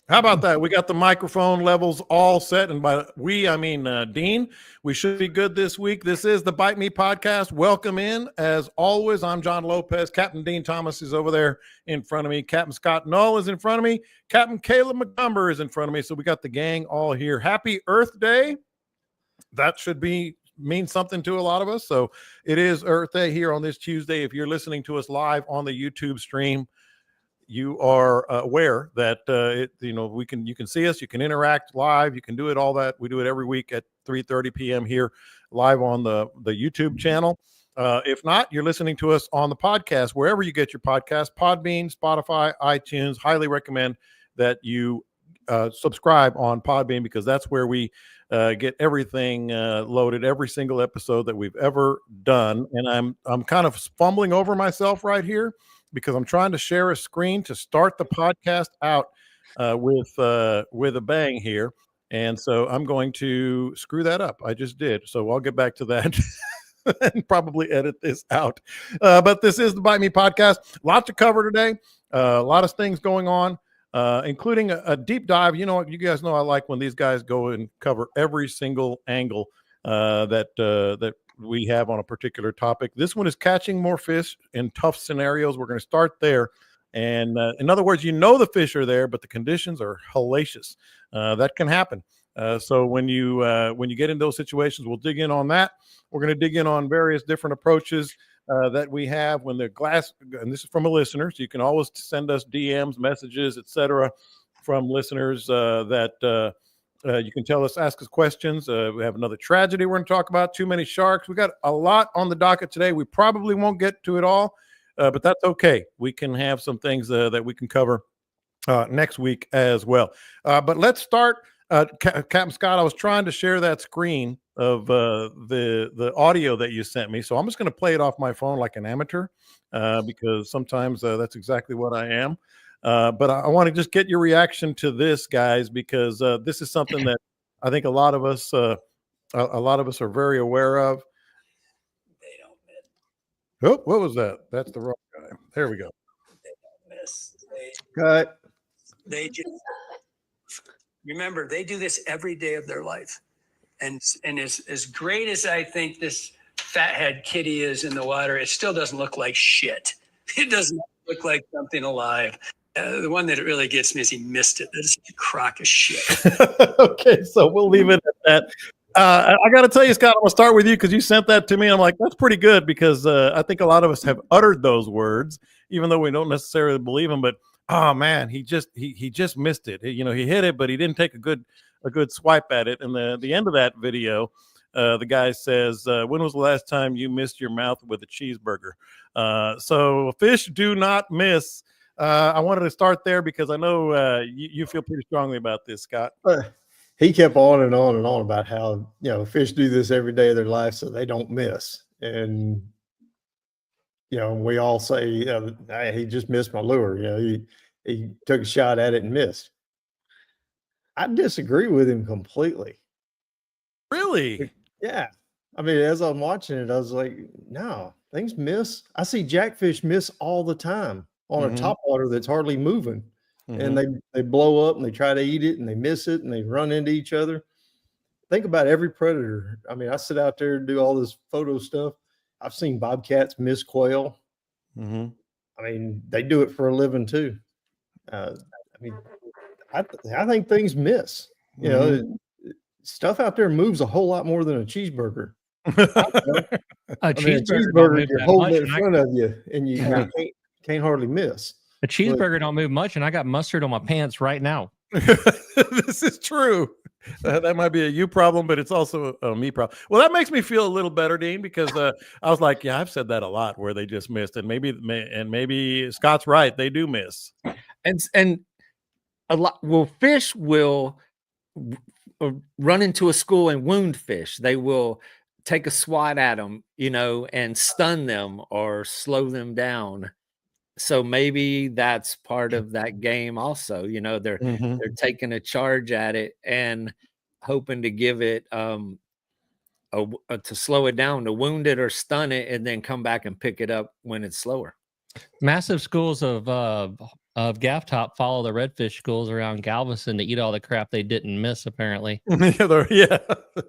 How about that? We got the microphone levels all set. And by we, I mean Dean. We should be good this week. This is the Bite Me podcast. Welcome in. As always, I'm John Lopez. Captain Dean Thomas is over there in front of me. Captain Scott Null is in front of me. Captain Caleb McGumber is in front of me. So we got the gang all here. Happy Earth Day. That should mean something to a lot of us. So it is Earth Day here on this Tuesday. If you're listening to us live on the YouTube stream, you are aware that you can see us, you can interact live, you can do it all that. We do it every week at 3:30 p.m. here live on the YouTube channel. If not, you're listening to us on the podcast, wherever you get your podcast, Podbean, Spotify, iTunes. Highly recommend that you subscribe on Podbean, because that's where we get everything loaded, every single episode that we've ever done. And I'm kind of fumbling over myself right here, because I'm trying to share a screen to start the podcast out with a bang here. And so I'm going to screw that up. I just did. So I'll get back to that and probably edit this out. But this is the Bite Me podcast. Lots to cover today. A lot of things going on, including a deep dive. You know, you guys know I like when these guys go and cover every single angle that we have on a particular topic. This one is catching more fish in tough scenarios. We're going to start there. And in other words, the fish are there, but the conditions are hellacious. That can happen. So when you get in those situations, we'll dig in on that. We're going to dig in on various different approaches that we have when the glass, and this is from a listener, so you can always send us DMs, messages, etc., from listeners that you can ask us questions. We have another tragedy we're going to talk about, too many sharks. We got a lot on the docket today. We probably won't get to it all, but that's okay. We can have some things that we can cover next week as well. But let's start. Captain Scott, I was trying to share that screen of the audio that you sent me, so I'm just going to play it off my phone like an amateur, because sometimes that's exactly what I am. But I want to just get your reaction to this, guys, because this is something that I think a lot of us are very aware of. They don't miss. Oh, what was that? That's the wrong guy. There we go. They don't miss. Cut. They just remember, they do this every day of their life, and as great as I think this fathead kitty is in the water, it still doesn't look like shit. It doesn't look like something alive. The one that really gets me is he missed it. That's a crock of shit. Okay, so we'll leave it at that. I got to tell you, Scott, I'm going to start with you because you sent that to me. I'm like, that's pretty good, because I think a lot of us have uttered those words, even though we don't necessarily believe them. But oh man, he just missed it. He hit it, but he didn't take a good swipe at it. And the end of that video, the guy says, "When was the last time you missed your mouth with a cheeseburger?" So fish do not miss. I wanted to start there because I know you feel pretty strongly about this, Scott. He kept on and on and on about how, fish do this every day of their life so they don't miss. And, we all say, hey, he just missed my lure. He took a shot at it and missed. I disagree with him completely. Really? Yeah. I mean, as I'm watching it, I was like, no, things miss. I see jackfish miss all the time on a topwater that's hardly moving. And they blow up and they try to eat it and they miss it and they run into each other. Think about every predator. I mean, I sit out there and do all this photo stuff. I've seen bobcats miss quail. I mean, they do it for a living too. I think things miss. Stuff out there moves a whole lot more than a cheeseburger. A cheeseburger, you're holding it in front of you and you can't hardly miss. A cheeseburger don't move much, and I got mustard on my pants right now. This is true. That might be a you problem, but it's also a me problem. Well, that makes me feel a little better, Dean, because I was like, yeah, I've said that a lot where they just missed, and maybe Scott's right, they do miss. And a lot. Well, fish will run into a school and wound fish. They will take a swat at them, and stun them or slow them down. So maybe that's part of that game also. They're taking a charge at it and hoping to give it to slow it down, to wound it or stun it, and then come back and pick it up when it's slower. Massive schools of of Gaff Top follow the redfish schools around Galveston to eat all the crap they didn't miss, apparently. Yeah,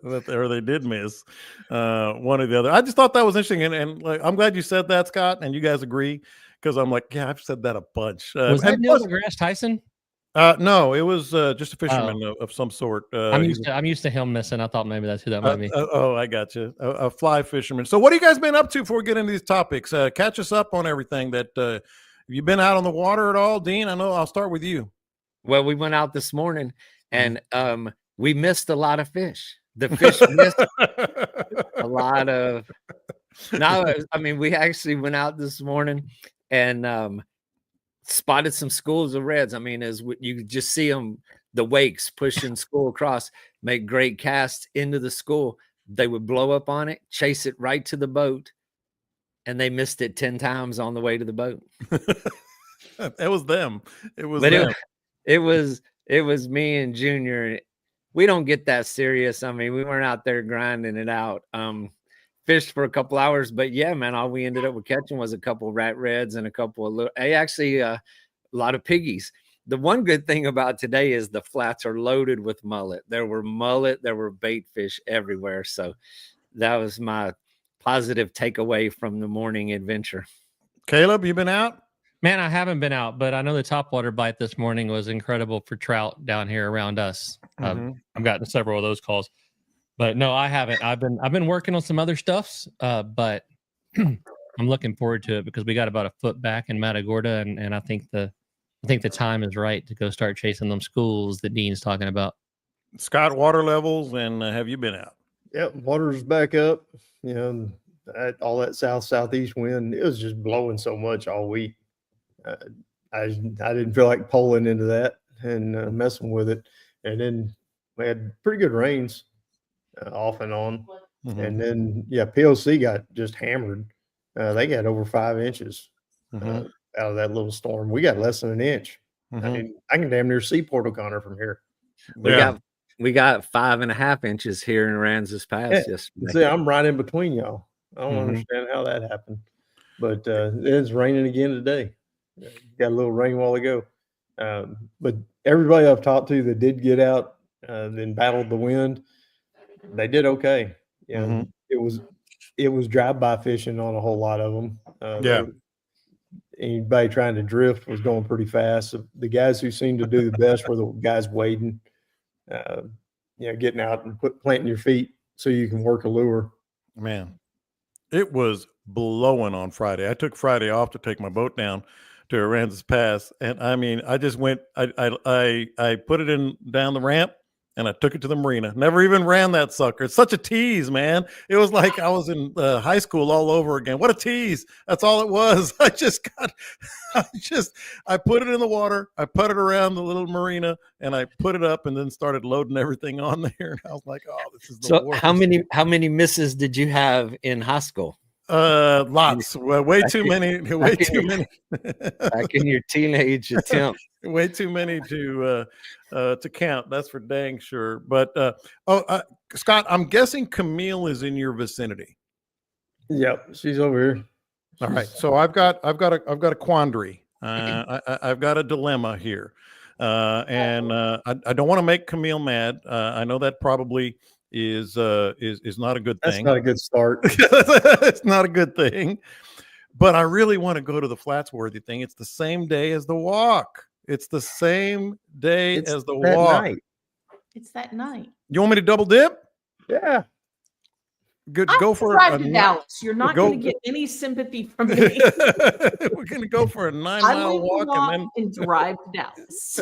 or they did miss one or the other. I just thought that was interesting, and like, I'm glad you said that, Scott, and you guys agree, because I'm like, yeah, I've said that a bunch. Was that and Neil plus, deGrasse Tyson? no, it was just a fisherman of some sort. I'm used to him missing. I thought maybe that's who that might be. I got you. A fly fisherman. So what have you guys been up to before we get into these topics? Catch us up on everything. Have you been out on the water at all, Dean? I know I'll start with you. Well, we went out this morning and we missed a lot of fish. The fish missed a lot of. No, I mean, we actually went out this morning and spotted some schools of reds. I mean, as you just see them, the wakes pushing school across, make great casts into the school. They would blow up on it, chase it right to the boat, and they missed it 10 times on the way to the boat. It was them. It was but them. It was me and Junior. We don't get that serious. I mean, we weren't out there grinding it out. Fished for a couple hours, but yeah, man, all we ended up with catching was a couple of rat reds and a couple of a lot of piggies. The one good thing about today is the flats are loaded with mullet. There were bait fish everywhere. So that was my positive takeaway from the morning adventure. Caleb, you been out? Man, I haven't been out, but I know the topwater bite this morning was incredible for trout down here around us. I've gotten several of those calls, but no, I haven't. I've been working on some other stuffs, but I'm looking forward to it because we got about a foot back in Matagorda, and I think the time is right to go start chasing them schools that Dean's talking about. Scott, water levels, and have you been out? Yep, water's back up. You know, all that southeast wind, it was just blowing so much all week. I didn't feel like pulling into that and messing with it. And then we had pretty good rains off and on. And then, POC got just hammered. They got over 5 inches out of that little storm. We got less than an inch. I mean, I can damn near see Port O'Connor from here. We got 5.5 inches here in Aransas Pass yesterday. See, I'm right in between y'all. I don't understand how that happened. But it's raining again today. Got a little rain while ago. But everybody I've talked to that did get out and battled the wind, they did okay. It was drive-by fishing on a whole lot of them. Anybody trying to drift was going pretty fast. The guys who seemed to do the best were the guys wading, getting out and planting your feet so you can work a lure. Man, it was blowing on Friday. I took Friday off to take my boat down to Aransas Pass, and I mean, I just went. I put it in down the ramp, and I took it to the marina. Never even ran that sucker. It's such a tease, man. It was like I was in high school all over again. What a tease! That's all it was. I put it in the water. I put it around the little marina, and I put it up, and then started loading everything on there. And I was like, "Oh, this is the worst." How many misses did you have in high school? Lots. Way too many. Way too many. Back in your teenage attempt. Way too many to count. That's for dang sure. But Scott, I'm guessing Camille is in your vicinity. Yep, she's over here. All right. So I've got a quandary. I've got a dilemma here, and I don't want to make Camille mad. I know that probably is not a good thing. That's not a good start. It's not a good thing. But I really want to go to the Flatsworthy thing. It's the same day as the walk. It's the same day as the walk. Night. It's that night. You want me to double dip? Yeah. Good. I'll Go for drive to Dallas. You're not going to get any sympathy from me. We're going to go for a 9-mile walk and drive to Dallas.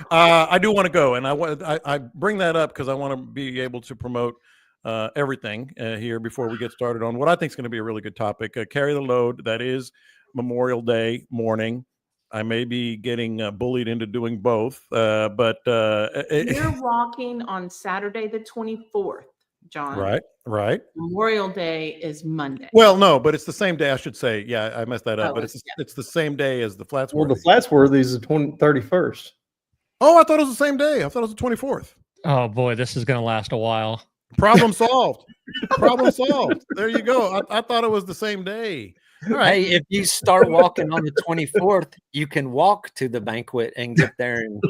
I do want to go, and I bring that up because I want to be able to promote everything here before we get started on what I think is going to be a really good topic. Carry the load. That is Memorial Day morning. I may be getting bullied into doing both, but you're walking on Saturday the 24th, John. Right. Memorial Day is Monday. Well, no, but it's the same day. I should say, yeah, I messed that up. Oh, but it's the same day as the Flatsworthy. Well, the Flatsworthy is the 31st. Oh, I thought it was the same day. I thought it was the 24th. Oh boy, this is going to last a while. Problem solved. Problem solved. There you go. I thought it was the same day. All right. Hey, if you start walking on the 24th, you can walk to the banquet and get there in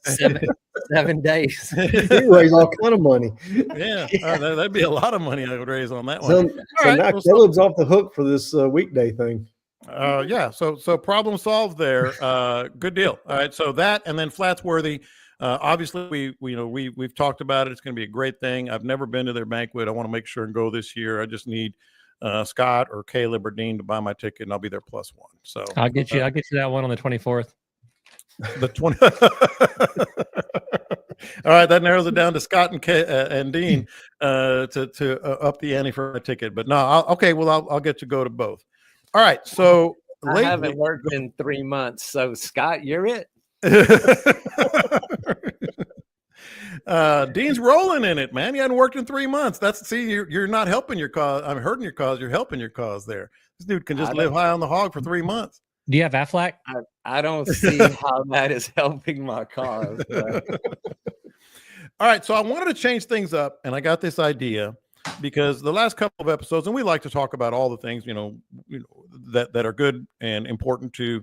7 days. You raise all kind of money. Yeah, that'd be a lot of money I would raise on that one. So, All so right, now well, Caleb's off the hook for this weekday thing. yeah, so problem solved there. Good deal. All right, so that and then Flatsworthy. Obviously, we've talked about it. It's going to be a great thing. I've never been to their banquet. I want to make sure and go this year. I just need Scott or Caleb or Dean to buy my ticket, and I'll be there +1. So I'll get you that one on the 24th. the 20. All right, that narrows it down to Scott and Dean to up the ante for my ticket. But no, I'll get to go to both. All right, so I haven't worked in 3 months, so Scott, you're it. Dean's rolling in it, man. You hadn't worked in 3 months. You're not helping your cause. I'm hurting your cause. You're helping your cause there. This dude can just live high on the hog for 3 months. Do you have Aflac? I don't see how that is helping my cause. All right, so I wanted to change things up, and I got this idea because the last couple of episodes, and we like to talk about all the things that are good and important to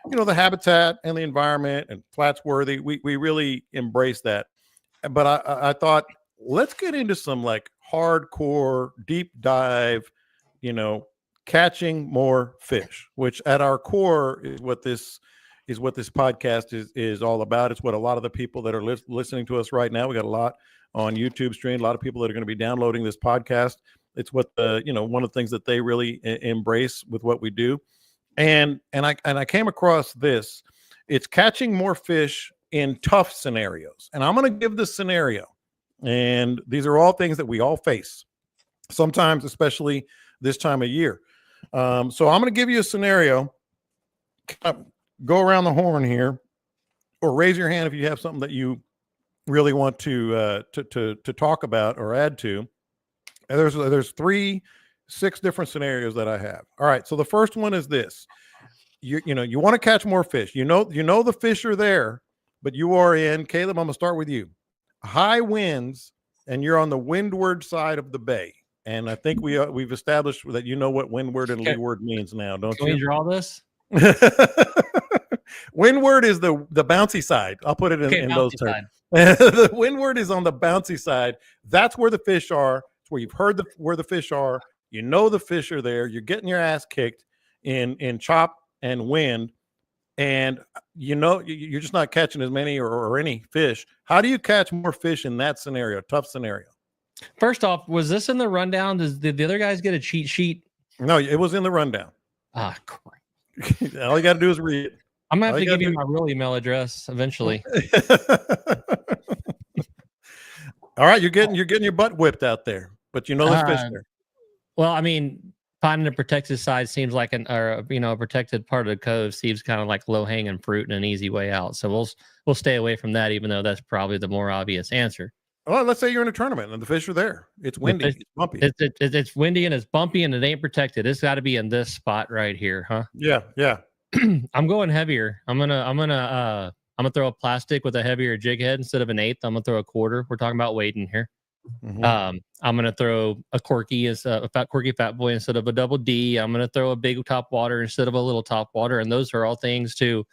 the habitat and the environment and Flatsworthy. We really embrace that. But I thought, let's get into some like hardcore deep dive, catching more fish, which at our core is what this podcast is all about. It's what a lot of the people that are listening to us right now, we got a lot on YouTube stream, a lot of people that are going to be downloading this podcast. It's what one of the things that they really embrace with what we do. And I came across this. It's catching more fish in tough scenarios. And I'm going to give this scenario. And these are all things that we all face, sometimes, especially this time of year. So I'm going to give you a scenario. Go around the horn here, or raise your hand if you have something that you really want to talk about or add to. And there's 6 different scenarios that I have. All right. So the first one is this. You want to catch more fish. You know the fish are there, but you are in, Caleb, I'm going to start with you. High winds, and you're on the windward side of the bay. And I think we've established that you know what windward and leeward means now, don't you? Can we draw this? Windward is the bouncy side. I'll put it in those terms. The windward is on the bouncy side. That's where the fish are. It's where you've heard where the fish are. You know the fish are there. You're getting your ass kicked in chop and wind, and you're just not catching as many or any fish. How do you catch more fish in that scenario? Tough scenario. First off, was this in the rundown? Did the other guys get a cheat sheet? No, it was in the rundown. Ah, crap. All you got to do is read it. I'm gonna have to give you my real email address eventually. All right, you're getting your butt whipped out there, but there's fish there. Well, I mean, finding a protected side seems like a protected part of the cove seems kind of like low hanging fruit and an easy way out. So we'll stay away from that, even though that's probably the more obvious answer. Well, let's say you're in a tournament and the fish are there. It's windy, it's bumpy. It's windy and it's bumpy and it ain't protected. It's got to be in this spot right here, huh? Yeah. I'm going heavier. I'm gonna throw a plastic with a heavier jig head instead of an 1/8. I'm gonna throw a 1/4. We're talking about weight in here. Mm-hmm. I'm gonna throw a corky as a corky fat boy instead of a double D. I'm gonna throw a big top water instead of a little top water, and those are all things to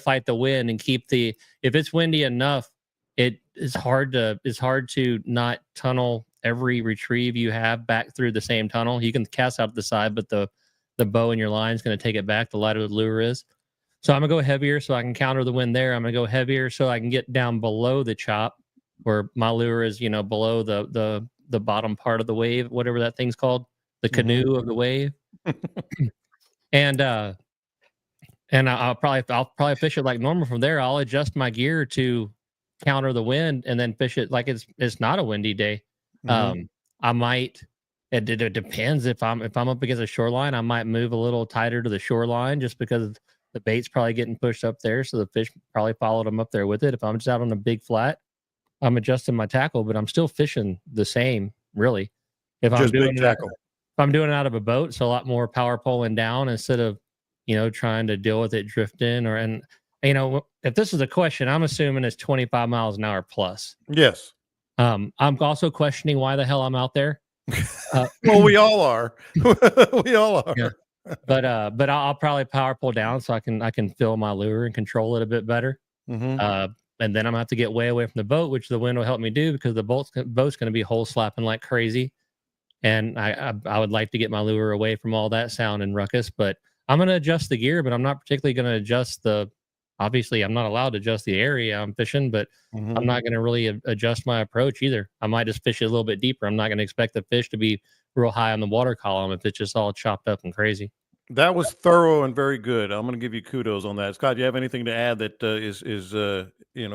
fight the wind and keep if it's windy enough. It's hard to not tunnel every retrieve you have back through the same tunnel. You can cast out the side, but the bow in your line is going to take it back the lighter the lure is. So I'm going to go heavier so I can counter the wind there. I'm going to go heavier so I can get down below the chop where my lure is, below the bottom part of the wave, whatever that thing's called, the canoe of the wave. And I'll probably fish it like normal from there. I'll adjust my gear to counter the wind and then fish it like it's not a windy day. I might. It depends if I'm up against a shoreline. I might move a little tighter to the shoreline just because the bait's probably getting pushed up there, so the fish probably followed them up there with it. If I'm just out on a big flat, I'm adjusting my tackle, but I'm still fishing the same, really. If I'm doing tackle, if I'm doing it out of a boat, it's a lot more power pulling down instead of trying to deal with it drifting if this is a question, I'm assuming it's 25 miles an hour plus. Yes. I'm also questioning why the hell I'm out there. Well, we all are. We all are. Yeah. but I'll probably power pull down so I can feel my lure and control it a bit better. And then I'm gonna have to get way away from the boat, which the wind will help me do because the boat's going to be hole slapping like crazy. And I would like to get my lure away from all that sound and ruckus, but I'm going to adjust the gear, but I'm not particularly going to adjust obviously I'm not allowed to adjust the area I'm fishing, but I'm not going to really adjust my approach either. I might just fish it a little bit deeper. I'm not going to expect the fish to be real high on the water column if it's just all chopped up and crazy. That was thorough and very good. I'm going to give you kudos on that. Scott, do you have anything to add that is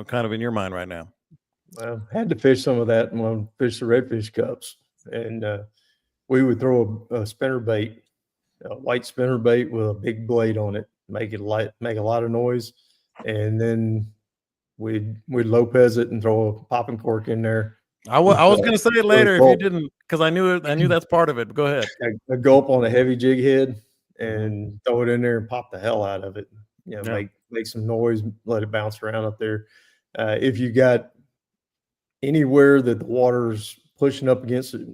kind of in your mind right now? Well, had to fish some of that when I fished the redfish cups, and we would throw a spinner bait, a white spinner bait with a big blade on it, make a lot of noise, and then we'd Lopez it and throw a popping cork in there. I was going to say it later if you didn't, because I knew that's part of it. But go ahead. A gulp on a heavy jig head and throw it in there and pop the hell out of it. Make some noise, let it bounce around up there. If you got anywhere that the water's pushing up against it,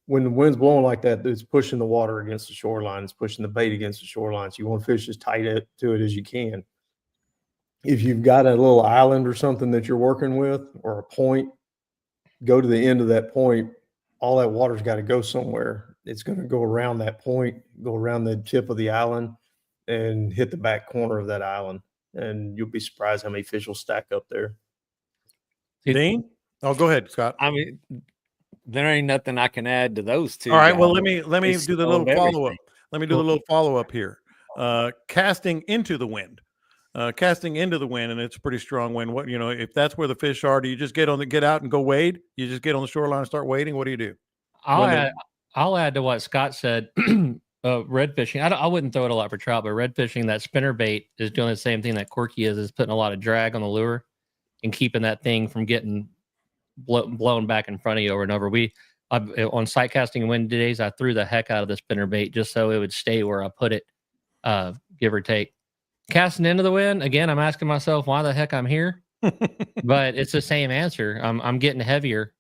when the wind's blowing like that, it's pushing the water against the shoreline. It's pushing the bait against the shoreline. So you want to fish as tight to it as you can. If you've got a little island or something that you're working with or a point, go to the end of that point. All that water's got to go somewhere. It's going to go around that point, go around the tip of the island and hit the back corner of that island. And you'll be surprised how many fish will stack up there. Dean? Oh, go ahead, Scott. I mean, there ain't nothing I can add to those two. All right. guys. Well, let me do the little everything. follow up. Let me do the little follow up here. Casting into the wind. Casting into the wind, and it's a pretty strong wind. What if that's where the fish are? Do you just get out and go wade? You just get on the shoreline and start wading. What do you do? I'll add to what Scott said. Red fishing. I wouldn't throw it a lot for trout, but red fishing, that spinner bait is doing the same thing that Corky is putting a lot of drag on the lure and keeping that thing from getting blown back in front of you over and over. On sight casting and wind days, I threw the heck out of the spinner bait just so it would stay where I put it, give or take. Casting into the wind, again, I'm asking myself why the heck I'm here, but it's the same answer. I'm getting heavier.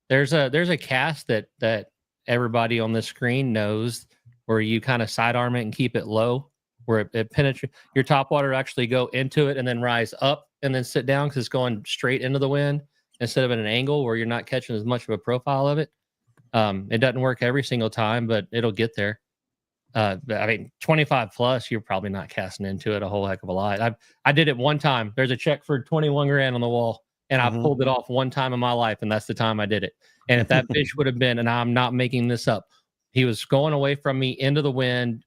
There's a cast that everybody on this screen knows where you kind of sidearm it and keep it low, where it penetrates your top water, actually go into it and then rise up and then sit down because it's going straight into the wind instead of at an angle where you're not catching as much of a profile of it. It doesn't work every single time, but it'll get there. 25 plus, you're probably not casting into it a whole heck of a lot. I did it one time. There's a check for 21 grand on the wall, and I pulled it off one time in my life, and that's the time I did it. And if that fish would have been, and I'm not making this up, he was going away from me into the wind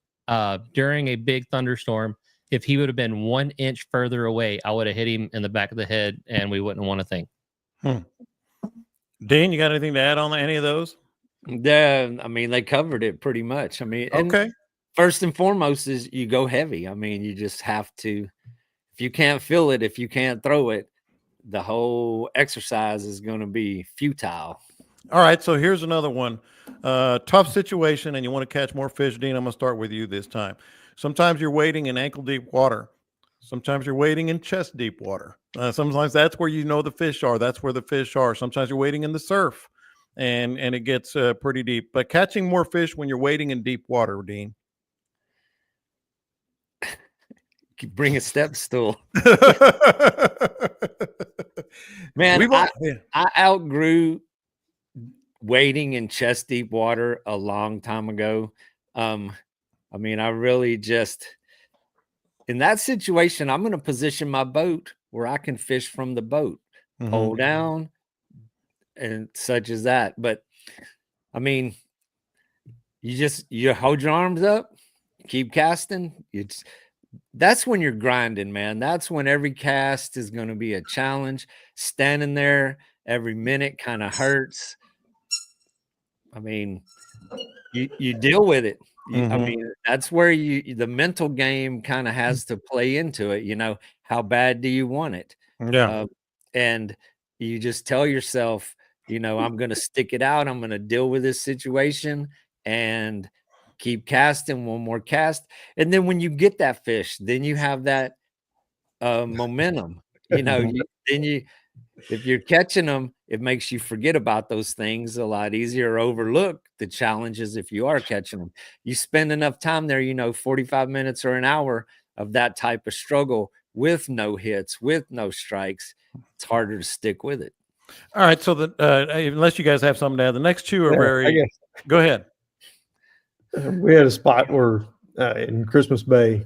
during a big thunderstorm. If he would have been 1 inch further away, I would have hit him in the back of the head, and we wouldn't want a thing. Dean, you got anything to add on any of those? They covered it pretty much. Okay. First and foremost is you go heavy. You just have to. If you can't feel it, if you can't throw it, the whole exercise is going to be futile. All right, so here's another one. Tough situation, and you want to catch more fish. Dean, I'm going to start with you this time. Sometimes you're wading in ankle-deep water. Sometimes you're wading in chest-deep water. Sometimes that's where the fish are. That's where the fish are. Sometimes you're wading in the surf, and it gets pretty deep. But catching more fish when you're wading in deep water, Dean. Bring a step stool. Man, I outgrew wading in chest deep water a long time ago. I really just, in that situation, I'm going to position my boat where I can fish from the boat, pull down and such as that. But you hold your arms up, keep casting. That's when you're grinding, man. That's when every cast is going to be a challenge. Standing there every minute kind of hurts. You deal with it. That's where the mental game kind of has to play into it. How bad do you want it? Yeah. And you just tell yourself, I'm going to stick it out. I'm going to deal with this situation and keep casting, one more cast. And then when you get that fish, then you have that momentum, if you're catching them, it makes you forget about those things a lot easier, or overlook the challenges if you are catching them. You spend enough time there, 45 minutes or an hour of that type of struggle with no hits, with no strikes, it's harder to stick with it. All right. So unless you guys have something to add, the next two are I very. guess Go ahead. we had a spot where in Christmas Bay,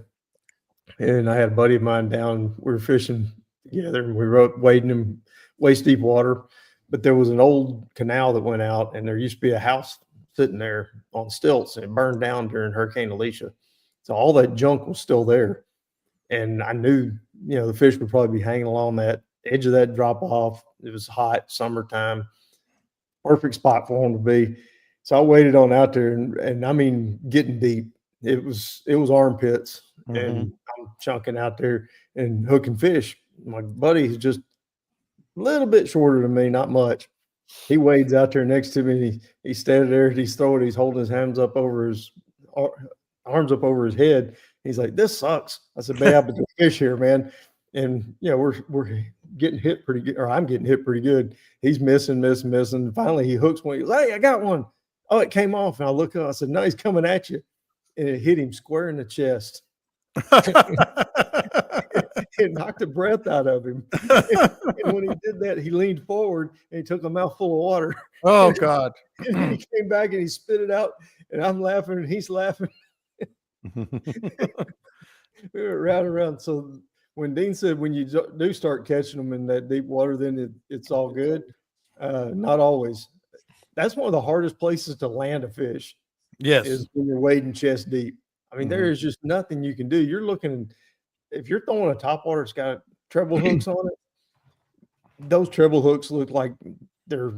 and I had a buddy of mine down. We were fishing together, and we were wading in waist deep water. But there was an old canal that went out, and there used to be a house sitting there on stilts, and it burned down during Hurricane Alicia. So all that junk was still there, and I knew, the fish would probably be hanging along that edge of that drop off. It was hot, summertime, perfect spot for them to be. So I waded on out there, and I mean, getting deep. It was armpits, and I'm chunking out there and hooking fish. My buddy is just a little bit shorter than me, not much. He wades out there next to me. He's standing there. He's throwing. He's holding his hands up over his arms up over his head. He's like, "This sucks." I said, "Man, but the fish here, man." And we're getting hit pretty good, or I'm getting hit pretty good. He's missing. Finally, he hooks one. He goes, "Hey, I got one." Oh, it came off, and I look up. I said, "No, he's coming at you," and it hit him square in the chest. It knocked the breath out of him. And when he did that, he leaned forward and he took a mouthful of water. Oh God! And he came back and he spit it out, and I'm laughing and he's laughing. We were around. So when Dean said when you do start catching them in that deep water, then it's all good. Not always. That's one of the hardest places to land a fish. Yes, is when you're wading chest deep. I mean, there is just nothing you can do. You're looking, if you're throwing a topwater that's got treble hooks on it, those treble hooks look like they're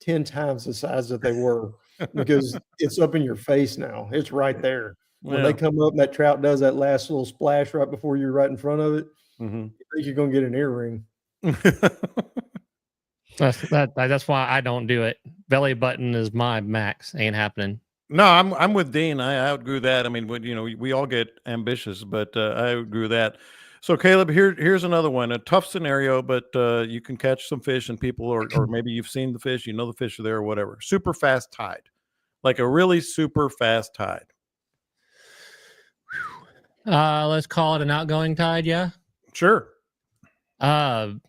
10 times the size that they were, because it's up in your face now. It's right there. When they come up and that trout does that last little splash right before you're right in front of it, you think you're going to get an earring. That's why I don't do it. Belly button is my max. Ain't happening. No, I'm with Dean. I outgrew that. I mean, we all get ambitious, but I outgrew that. So Caleb, here's another one, a tough scenario, but you can catch some fish, and people, or maybe you've seen the fish, the fish are there or whatever. Super fast tide, like a really super fast tide. Let's call it an outgoing tide. Yeah, sure. That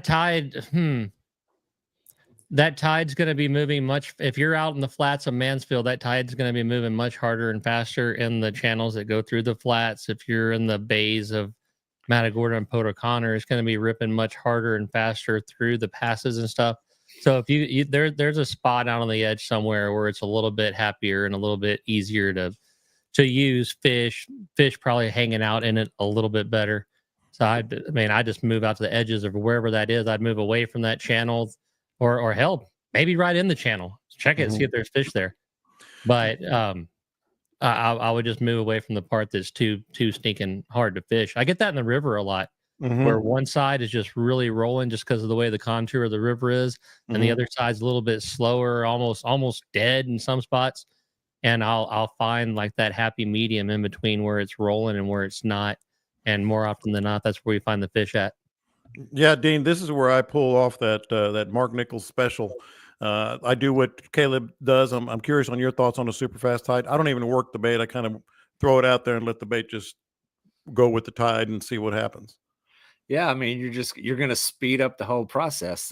tide. That tide's going to be moving much. If you're out in the flats of Mansfield, that tide's going to be moving much harder and faster in the channels that go through the flats. If you're in the bays of Matagorda and Potoconner, it's going to be ripping much harder and faster through the passes and stuff. So if you there's a spot out on the edge somewhere where it's a little bit happier and a little bit easier to use fish probably hanging out in it a little bit better. So I just move out to the edges of wherever that is. I'd move away from that channel. Or hell, maybe right in the channel. Check it, see if there's fish there. But I would just move away from the part that's too stinking hard to fish. I get that in the river a lot, where one side is just really rolling just because of the way the contour of the river is, and the other side's a little bit slower, almost dead in some spots. And I'll find like that happy medium in between where it's rolling and where it's not. And more often than not, that's where we find the fish at. Yeah, Dean, this is where I pull off that Mark Nichols special. I do what Caleb does. I'm curious on your thoughts on a super fast tide. I don't even work the bait. I kind of throw it out there and let the bait just go with the tide and see what happens. Yeah, I mean, you're going to speed up the whole process.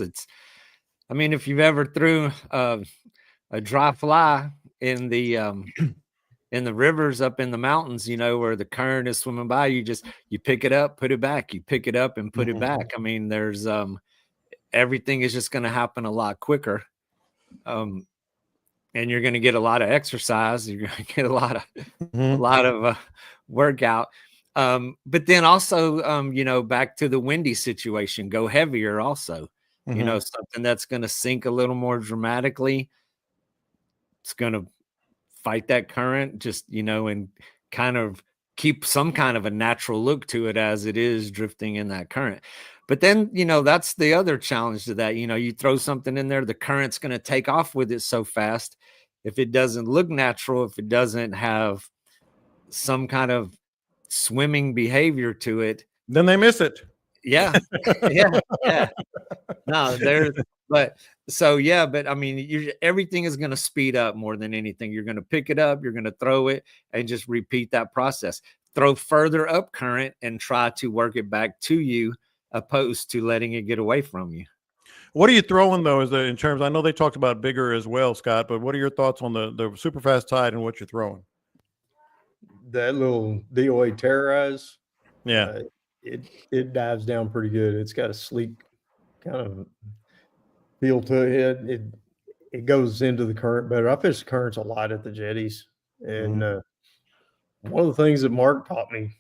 If you've ever threw a dry fly in the rivers up in the mountains, where the current is swimming by, you pick it up, put it back, you pick it up and put it back. I mean, there's everything is just going to happen a lot quicker. And you're going to get a lot of exercise. You're going to get a lot of workout. But then also, back to the windy situation, go heavier also, something that's going to sink a little more dramatically. It's going to fight that current, and kind of keep some kind of a natural look to it as it is drifting in that current. But then, that's the other challenge to that. You throw something in there, the current's going to take off with it so fast. If it doesn't look natural, if it doesn't have some kind of swimming behavior to it, then they miss it. Yeah, yeah. No, there's but so yeah, but I mean, everything is going to speed up more than anything. You're going to pick it up, you're going to throw it, and just repeat that process. Throw further up current and try to work it back to you, opposed to letting it get away from you. What are you throwing though? In terms, I know they talked about bigger as well, Scott. But what are your thoughts on the super fast tide and what you're throwing? That little DOA Terrorize, Yeah, it dives down pretty good. It's got a sleek kind of feel to it. It goes into the current better. I fish currents a lot at the jetties, and one of the things that Mark taught me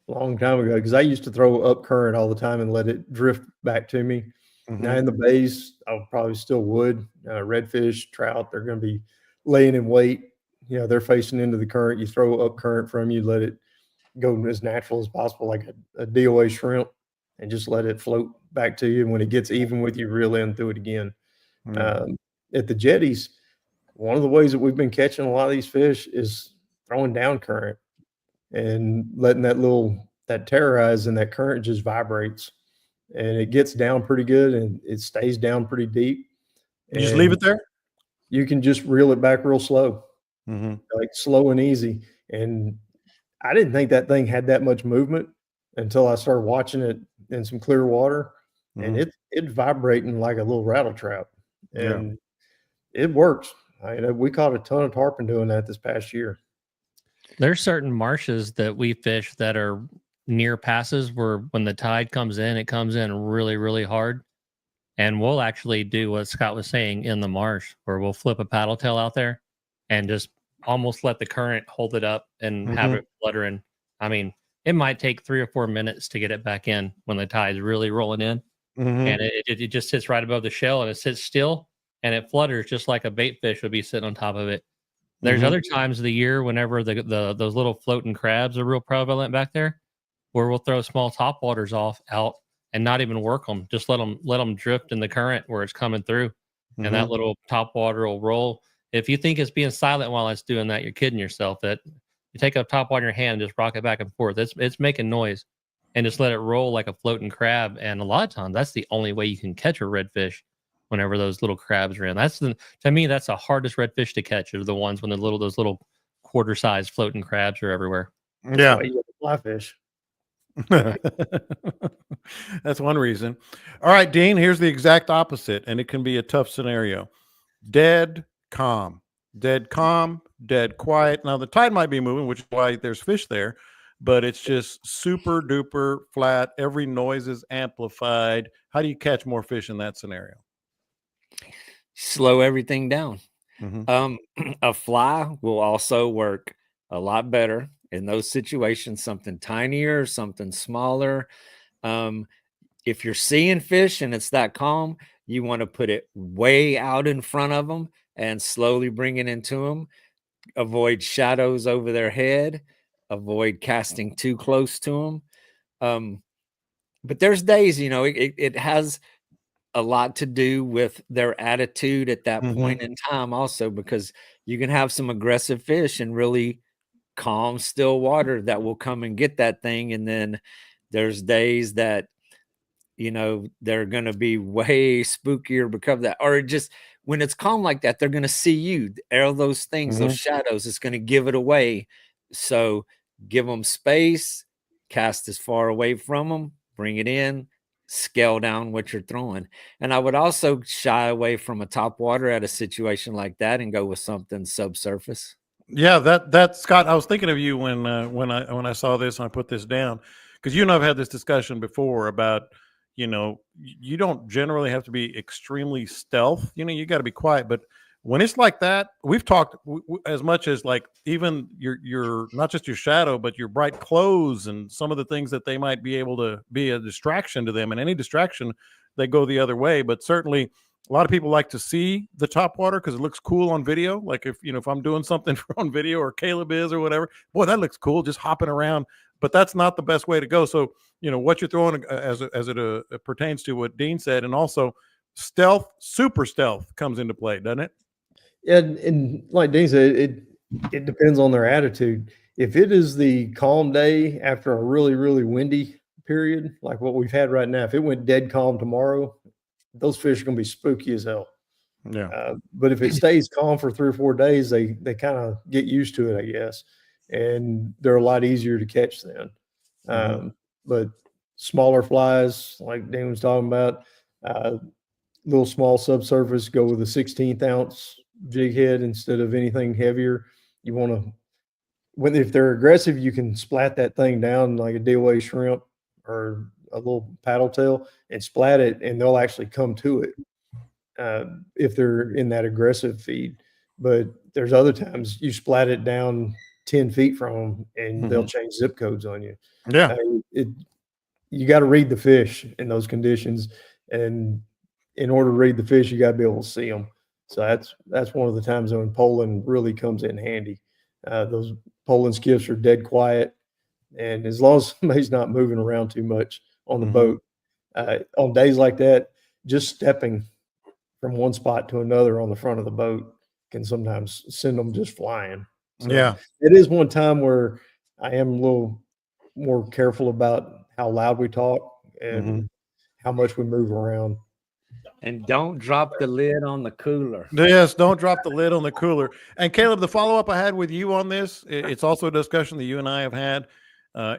a long time ago, because I used to throw up current all the time and let it drift back to me. Now in the bays, I probably still would. Redfish, trout, they're going to be laying in wait. You know, they're facing into the current. You throw up current from you, let it go as natural as possible, like a DOA shrimp, and just let it float back to you. And when it gets even with you, reel in through it again. At the jetties, one of the ways that we've been catching a lot of these fish is throwing down current and letting that terrorize, and that current just vibrates, and it gets down pretty good and it stays down pretty deep. You just leave it there. You can just reel it back real slow, like slow and easy. And I didn't think that thing had that much movement until I started watching it in some clear water, and it's vibrating like a little rattle trap, and it works. We caught a ton of tarpon doing that this past year. There's certain marshes that we fish that are near passes where when the tide comes in, it comes in really, really hard. And we'll actually do what Scott was saying in the marsh, where we'll flip a paddle tail out there and just almost let the current hold it up and have it fluttering. I mean, it might take 3 or 4 minutes to get it back in when the tide's really rolling in. And it just sits right above the shell, and it sits still and it flutters just like a bait fish would be sitting on top of it. There's other times of the year whenever those little floating crabs are real prevalent back there, where we'll throw small topwaters out and not even work them, just let them drift in the current where it's coming through, and that little topwater will roll. If you think it's being silent while it's doing that, you're kidding yourself. That you take a topwater in your hand and just rock it back and forth. It's making noise, and just let it roll like a floating crab. And a lot of times, that's the only way you can catch a redfish. Whenever those little crabs are in, to me, that's the hardest redfish to catch. Are the ones when those little quarter-sized floating crabs are everywhere. Yeah, fly fish. That's one reason. All right, Dean, here's the exact opposite, and it can be a tough scenario. Dead calm, dead quiet. Now the tide might be moving, which is why there's fish there, but it's just super duper flat. Every noise is amplified. How do you catch more fish in that scenario? Slow everything down. A fly will also work a lot better in those situations, something tinier, something smaller. If you're seeing fish and it's that calm, you want to put it way out in front of them and slowly bring it into them. Avoid shadows over their head. Avoid casting too close to them. But there's days, it has a lot to do with their attitude at that point in time also, because you can have some aggressive fish in really calm, still water that will come and get that thing. And then there's days that, they're going to be way spookier because of that. Or just when it's calm like that, they're going to see you. All those things, those shadows, it's going to give it away. So give them space, cast as far away from them, bring it in, scale down what you're throwing. And I would also shy away from a top water at a situation like that and go with something subsurface. Yeah, that Scott, I was thinking of you when I saw this and I put this down, because you and I've had this discussion before about, you don't generally have to be extremely stealth. You got to be quiet, but when it's like that, we've talked as much as like even your not just your shadow, but your bright clothes and some of the things that they might be able to be a distraction to them. And any distraction, they go the other way. But certainly, a lot of people like to see the top water because it looks cool on video. Like if I'm doing something on video, or Caleb is or whatever, boy, that looks cool, just hopping around. But that's not the best way to go. So what you're throwing as it pertains to what Dean said, and also stealth, super stealth comes into play, doesn't it? Yeah, and like Dean said, it depends on their attitude. If it is the calm day after a really, really windy period, like what we've had right now, if it went dead calm tomorrow, those fish are going to be spooky as hell. Yeah. But if it stays calm for 3 or 4 days, they kind of get used to it, I guess, and they're a lot easier to catch then. But smaller flies, like Dan was talking about, little small subsurface, go with a 16th ounce jig head instead of anything heavier. You want to, if they're aggressive, you can splat that thing down like a DOA shrimp or a little paddle tail and splat it, and they'll actually come to it if they're in that aggressive feed. But there's other times you splat it down 10 feet from them and they'll change zip codes on you. Yeah. You got to read the fish in those conditions, and in order to read the fish, you got to be able to see them. So that's one of the times when poling really comes in handy. Those poling skiffs are dead quiet, and as long as somebody's not moving around too much on the boat, on days like that, just stepping from one spot to another on the front of the boat can sometimes send them just flying. So it is one time where I am a little more careful about how loud we talk and how much we move around. And don't drop the lid on the cooler. Yes, don't drop the lid on the cooler. And Caleb, the follow-up I had with you on this, it's also a discussion that you and I have had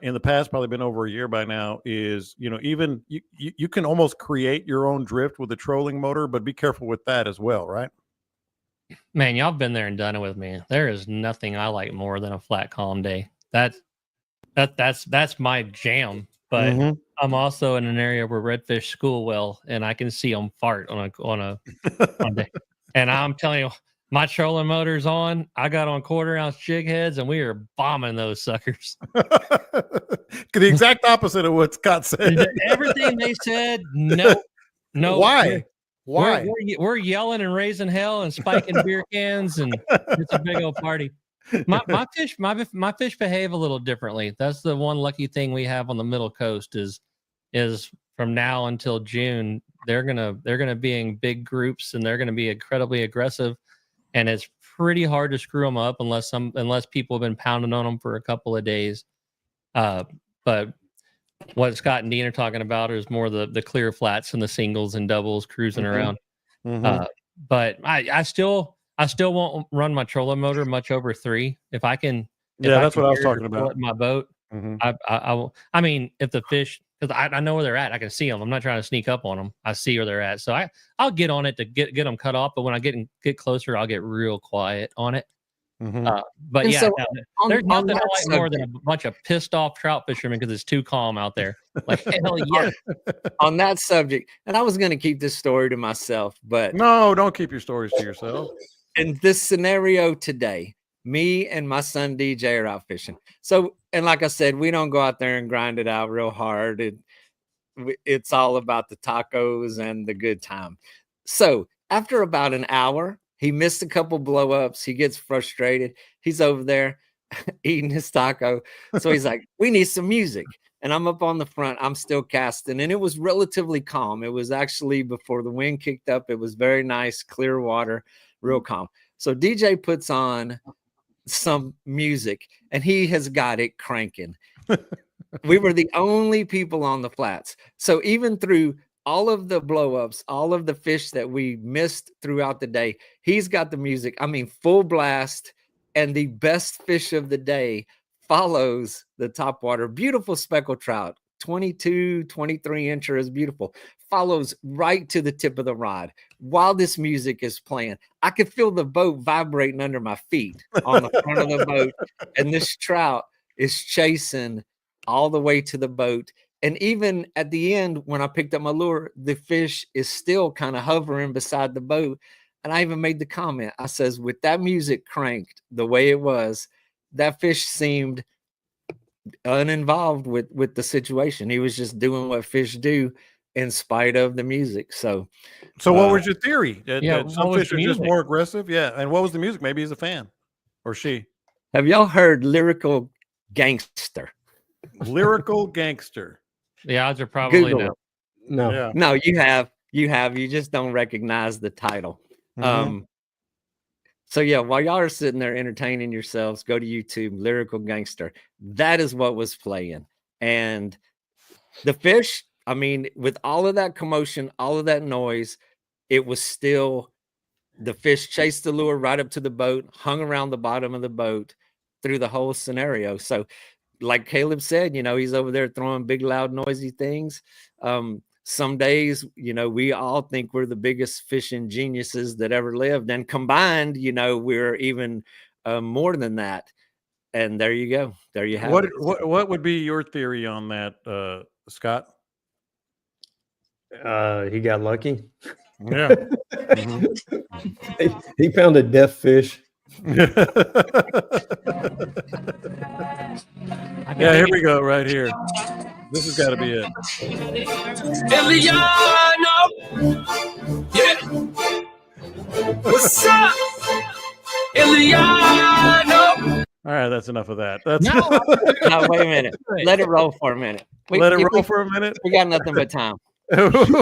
in the past, probably been over a year by now, is, even you can almost create your own drift with a trolling motor, but be careful with that as well, right? Man, y'all been there and done it with me. There is nothing I like more than a flat, calm day. That's my jam. But I'm also in an area where redfish school well, and I can see them fart on a day. And I'm telling you, my trolling motor's on. I got on 1/4 ounce jig heads, and we are bombing those suckers. The exact opposite of what Scott said. Everything they said, no. Why? Why? We're yelling and raising hell and spiking beer cans, and it's a big old party. My fish behave a little differently. That's the one lucky thing we have on the Middle Coast is from now until June, they're gonna be in big groups, and they're gonna be incredibly aggressive, and it's pretty hard to screw them up unless people have been pounding on them for a couple of days. But what Scott and Dean are talking about is more the clear flats and the singles and doubles cruising around. But I still won't run my trolling motor much over 3. If I can, that's what I was talking about. My boat, I will. I mean, if the fish, because I know where they're at, I can see them. I'm not trying to sneak up on them. I see where they're at, so I'll get on it to get them cut off. But when I get closer, I'll get real quiet on it. But And yeah, so there's on nothing I that like more than a bunch of pissed off trout fishermen because it's too calm out there. Like, hell yeah. On that subject, and I was going to keep this story to myself, but No, don't keep your stories to yourself. in this scenario today, me and my son DJ are out fishing. So, and like I said, we don't go out there and grind it out real hard. It's all about the tacos and the good time. So after about an hour, he missed a couple blow ups. He gets frustrated. He's over there eating his taco. So he's like, we need some music. And I'm up on the front. I'm still casting. And it was relatively calm. It was actually before the wind kicked up. It was very nice, clear water, real calm. So DJ puts on some music and he has got it cranking. We were the only people on the flats. So even through all of the blow-ups, all of the fish that we missed throughout the day, he's got the music. I mean, full blast, and the best fish of the day follows the topwater. Beautiful speckled trout, 22, 23 incher is beautiful. Follows right to the tip of the rod while this music is playing. I could feel the boat vibrating under my feet on the front of the boat, and this trout is chasing all the way to the boat. And even at the end, when I picked up my lure, the fish is still kind of hovering beside the boat. And I even made the comment. I says, with that music cranked the way it was, that fish seemed uninvolved with the situation. He was just doing what fish do in spite of the music. So what was your theory? Yeah, Some fish are just more aggressive. Yeah. And what was the music? Maybe he's a fan or she. Have y'all heard Lyrical Gangster? Lyrical Gangster. The odds are probably Google No. Yeah. No, you have. You just don't recognize the title. So yeah, while y'all are sitting there entertaining yourselves, go to YouTube, Lyrical Gangster. That is what was playing. And The fish, I mean, with all of that commotion, all of that noise, it was still the fish chased the lure right up to the boat, hung around the bottom of the boat through the whole scenario. So, like Caleb said, he's over there throwing big, loud, noisy things. Some days, we all think we're the biggest fishing geniuses that ever lived. And combined, we're even more than that. And there you go. There you have it. What would be your theory on that, Scott? He got lucky. Yeah. Mm-hmm. He found a deaf fish. Yeah, here we go, right here. This has got to be it. Eliano. Yeah. What's up? Eliano. All right, that's enough of that. That's No, wait a minute. Let it roll for a minute. let it roll for a minute. We got nothing but time.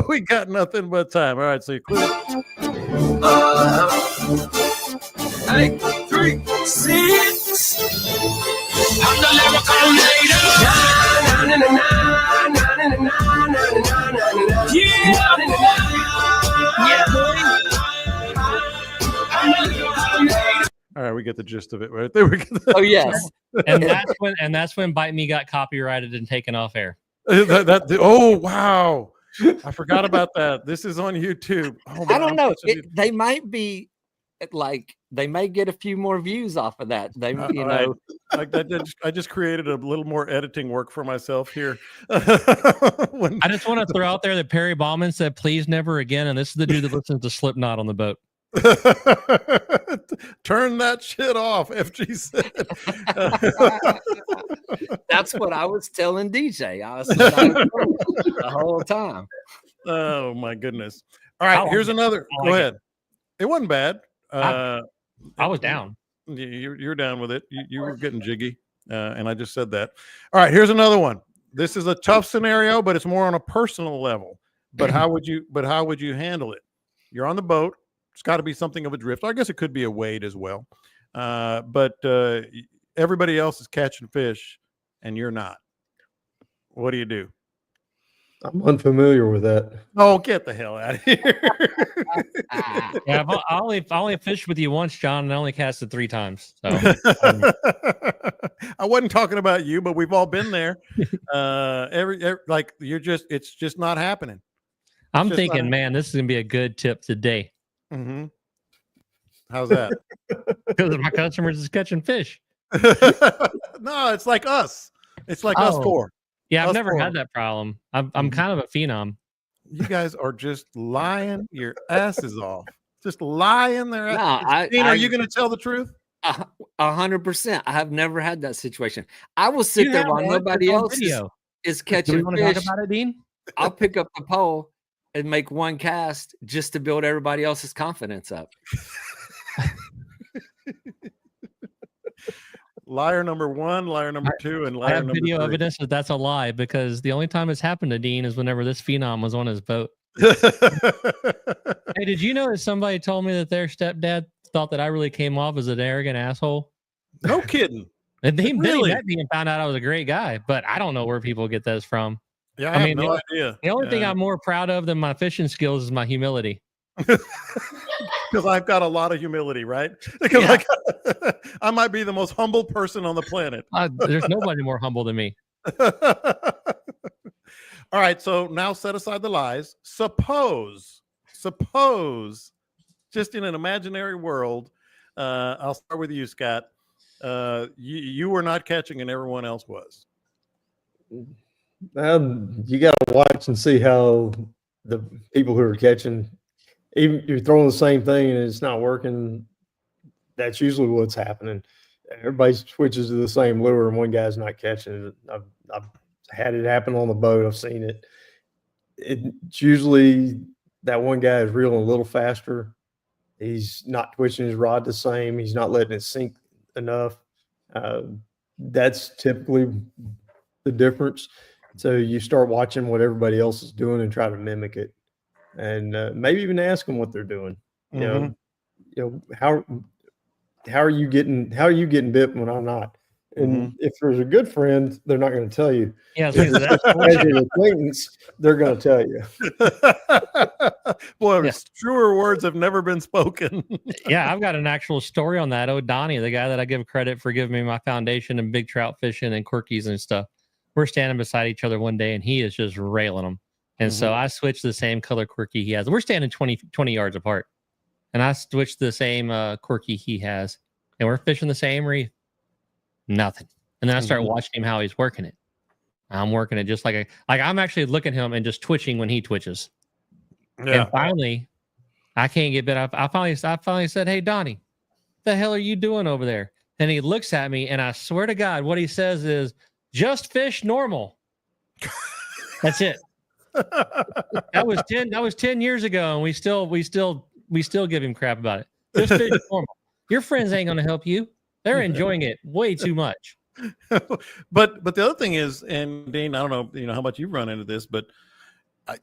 We got nothing but time. All right, so you clear. 8, 3, 6. I'm the lyrical leader. All right, we get the gist of it right there. Oh yes, And that's when Bite Me got copyrighted and taken off air. Oh wow, I forgot about that. This is on YouTube. Oh, I don't know. They might be they may get a few more views off of that. They, I just created a little more editing work for myself here. I just want to throw out there that Perry Bauman said, "Please never again." And this is the dude that listens to Slipknot on the boat. Turn that shit off, FG said. That's what I was telling DJ. I was the whole time. Oh my goodness. All right, here's another. Go ahead. It wasn't bad. I was down. You're down with it. You were getting jiggy, and I just said that. All right, here's another one. This is a tough scenario, but it's more on a personal level. But how would you handle it? You're on the boat. It's got to be something of a drift. I guess it could be a wade as well. But everybody else is catching fish, and you're not. What do you do? I'm unfamiliar with that. Oh, get the hell out of here. Yeah, I only fished with you once, John, and I only casted 3 times. So I wasn't talking about you, but we've all been there. It's just not happening. I'm thinking, man, this is gonna be a good tip today. Mm-hmm. How's that? Because my customers is catching fish. No, it's like us. It's like us four. Yeah, I've never had that problem. I'm kind of a phenom. You guys are just lying your asses off. Just lying their asses. No, are you going to tell the truth? 100%. I have never had that situation. I will sit there while nobody else is catching want fish. to talk about it, Dean? I'll pick up the pole and make one cast just to build everybody else's confidence up. Liar number 1, liar number 2, and liar I have number video 3. evidence that that's a lie, because the only time it's happened to Dean is whenever this phenom was on his boat. Hey, did you know that somebody told me that their stepdad thought that I really came off as an arrogant asshole? No kidding. And he Really? met me and found out I was a great guy, but I don't know where people get this from. Yeah, I have no idea. The only thing I'm more proud of than my fishing skills is my humility. Because I've got a lot of humility, right? Because I might be the most humble person on the planet. There's nobody more humble than me. All right, so now set aside the lies. Suppose, just in an imaginary world, I'll start with you, Scott. You were not catching and everyone else was. You got to watch and see how the people who are catching, even you're throwing the same thing and it's not working. That's usually what's happening. Everybody switches to the same lure and one guy's not catching it. I've had it happen on the boat. I've seen it. It's usually that one guy is reeling a little faster. He's not twitching his rod the same. He's not letting it sink enough. That's typically the difference. So you start watching what everybody else is doing and try to mimic it, and maybe even ask them what they're doing. You know, how are you getting bit when I'm not? And if there's a good friend, they're not going to tell you. Yeah, I was gonna say, that's As bullshit. an acquaintance, they're going to tell you. Boy, Yeah. truer words have never been spoken. Yeah, I've got an actual story on that. Oh, Donnie, the guy that I give credit for giving me my foundation and big trout fishing and quirkies and stuff. We're standing beside each other one day and he is just railing them. And so I switched the same color quirky he has. We're standing 20 yards apart. And I switched the same quirky he has. And we're fishing the same reef. Nothing. And then I start watching him how he's working it. I'm working it just like I'm actually looking at him and just twitching when he twitches. Yeah. And finally, I can't get bit. I finally said, "Hey, Donnie, what the hell are you doing over there?" And he looks at me, and I swear to God, what he says is, "Just fish normal." That's it. That was 10 years ago, and we still give him crap about it. Just fish normal. Your friends ain't gonna help you. They're enjoying it way too much. but the other thing is, and Dean, I don't know, how much you've run into this, but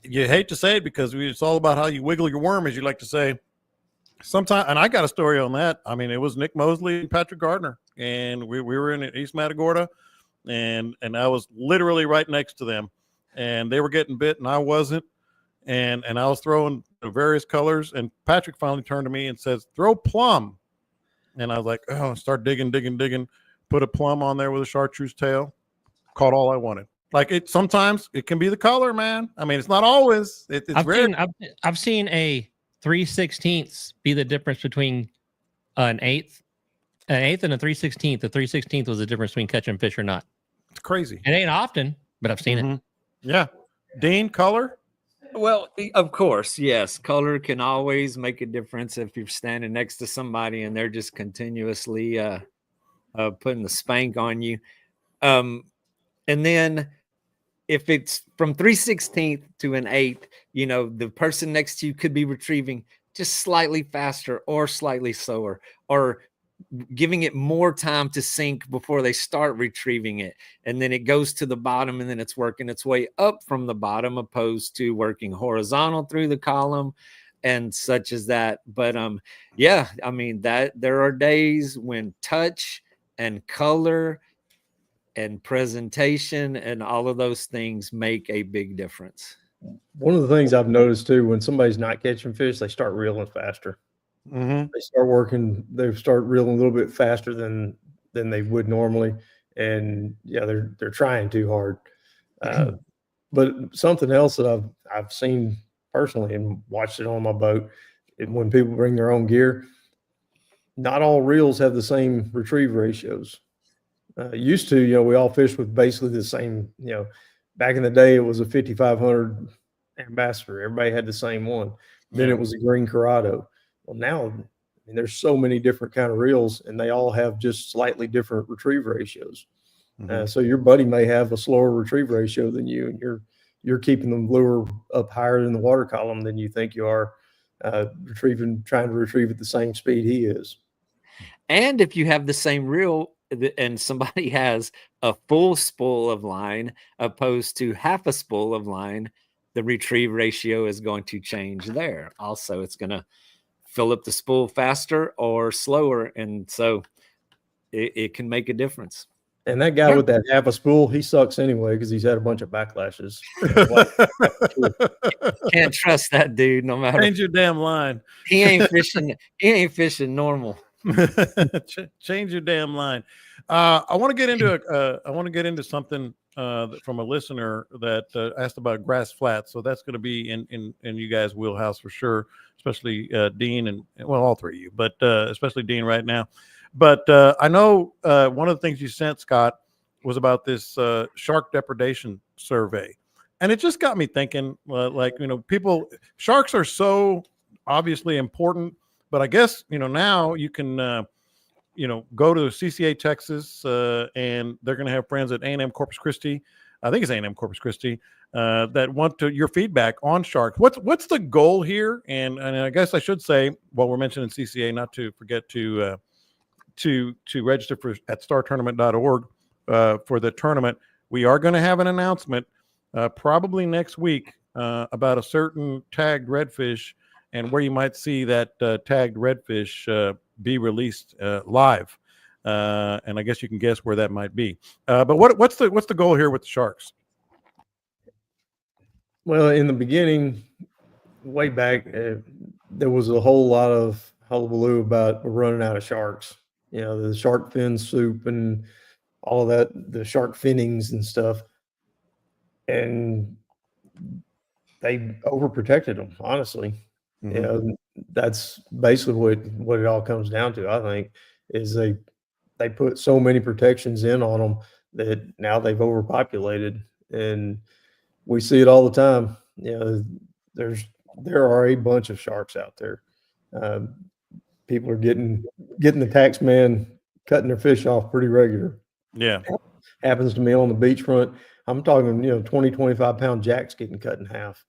you hate to say it because it's all about how you wiggle your worm, as you like to say. Sometimes, and I got a story on that. I mean, it was Nick Mosley and Patrick Gardner, and we were in East Matagorda, and I was literally right next to them, and they were getting bit, and I wasn't, and I was throwing various colors, and Patrick finally turned to me and says, "Throw plum," and I was like, "Oh," start digging, put a plum on there with a chartreuse tail, caught all I wanted. Like sometimes it can be the color, man. I mean, it's not always. It's rare. I've seen a 3/16 be the difference between an eighth and a 3/16. The 3/16 was the difference between catching fish or not. It's crazy. It ain't often, but I've seen it. Yeah. Dean, color? Well, of course, yes. Color can always make a difference if you're standing next to somebody and they're just continuously putting the spank on you. And then if it's from 3/16 to an eighth, the person next to you could be retrieving just slightly faster or slightly slower, or giving it more time to sink before they start retrieving it. And then it goes to the bottom and then it's working its way up from the bottom, opposed to working horizontal through the column and such as that. But yeah, I mean, that there are days when touch and color and presentation and all of those things make a big difference. One of the things I've noticed too, when somebody's not catching fish, they start reeling faster. They start working, they start reeling a little bit faster than they would normally. And yeah, they're trying too hard. But something else that I've seen personally and watched it on my boat, when people bring their own gear, not all reels have the same retrieve ratios. Used to, we all fished with basically the same, back in the day, it was a 5500 Ambassador. Everybody had the same one. Then it was a green Corrado. Well, now, I mean, there's so many different kind of reels, and they all have just slightly different retrieve ratios. So your buddy may have a slower retrieve ratio than you, and you're keeping the lure up higher in the water column than you think you are, trying to retrieve at the same speed he is. And if you have the same reel and somebody has a full spool of line opposed to half a spool of line, the retrieve ratio is going to change there. Also, it's going to fill up the spool faster or slower. And so it can make a difference. And that guy with that half a spool, he sucks anyway because he's had a bunch of backlashes. Can't trust that dude no matter. Change your damn line. He ain't fishing normal. Change your damn line. I want to get into something from a listener that asked about grass flats. So that's going to be in you guys' wheelhouse for sure, especially Dean and all three of you, but especially Dean right now. But I know one of the things you sent, Scott, was about this shark depredation survey, and it just got me thinking. Sharks are so obviously important, but I guess now you can go to CCA Texas, and they're going to have friends at A&M Corpus Christi. I think it's A&M Corpus Christi that want your feedback on sharks. What's the goal here? And I guess I should say, while we're mentioning CCA, not to forget to register at startournament.org for the tournament. We are going to have an announcement probably next week about a certain tagged redfish and where you might see that tagged redfish be released live. and I guess you can guess where that might be. But what's the goal here with the sharks? Well, in the beginning, way back, there was a whole lot of hullabaloo about running out of sharks. The shark fin soup and all of that, the shark finnings and stuff. And they overprotected them, honestly. That's basically what it all comes down to, I think, is they put so many protections in on them that now they've overpopulated. And we see it all the time. There are a bunch of sharks out there. People are getting the tax man cutting their fish off pretty regular. Yeah. Happens to me on the beachfront. I'm talking, 20, 25 pound jacks getting cut in half,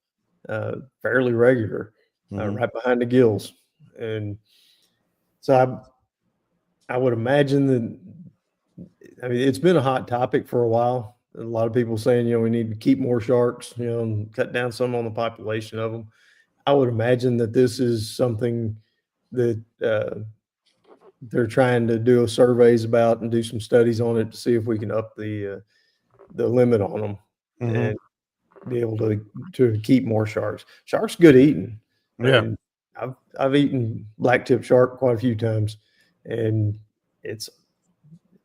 fairly regular, right behind the gills. And so I would imagine that, it's been a hot topic for a while. A lot of people saying, we need to keep more sharks, and cut down some on the population of them. I would imagine that this is something that they're trying to do surveys about and do some studies on it to see if we can up the limit on them and be able to keep more sharks. Shark's good eating. Yeah. And I've eaten black-tip shark quite a few times, and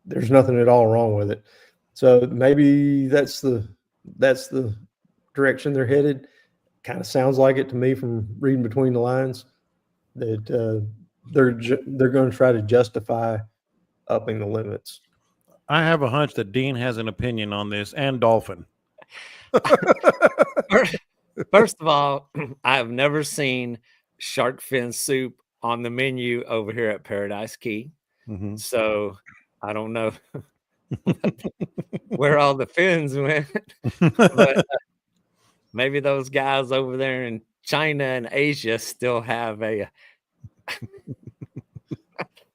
there's nothing at all wrong with it. So maybe that's the direction they're headed. Kind of sounds like it to me from reading between the lines that they're going to try to justify upping the limits. I have a hunch that Dean has an opinion on this, and Dolphin. First of all, I have never seen shark fin soup on the menu over here at Paradise Key. So I don't know where all the fins went, but maybe those guys over there in China and Asia still have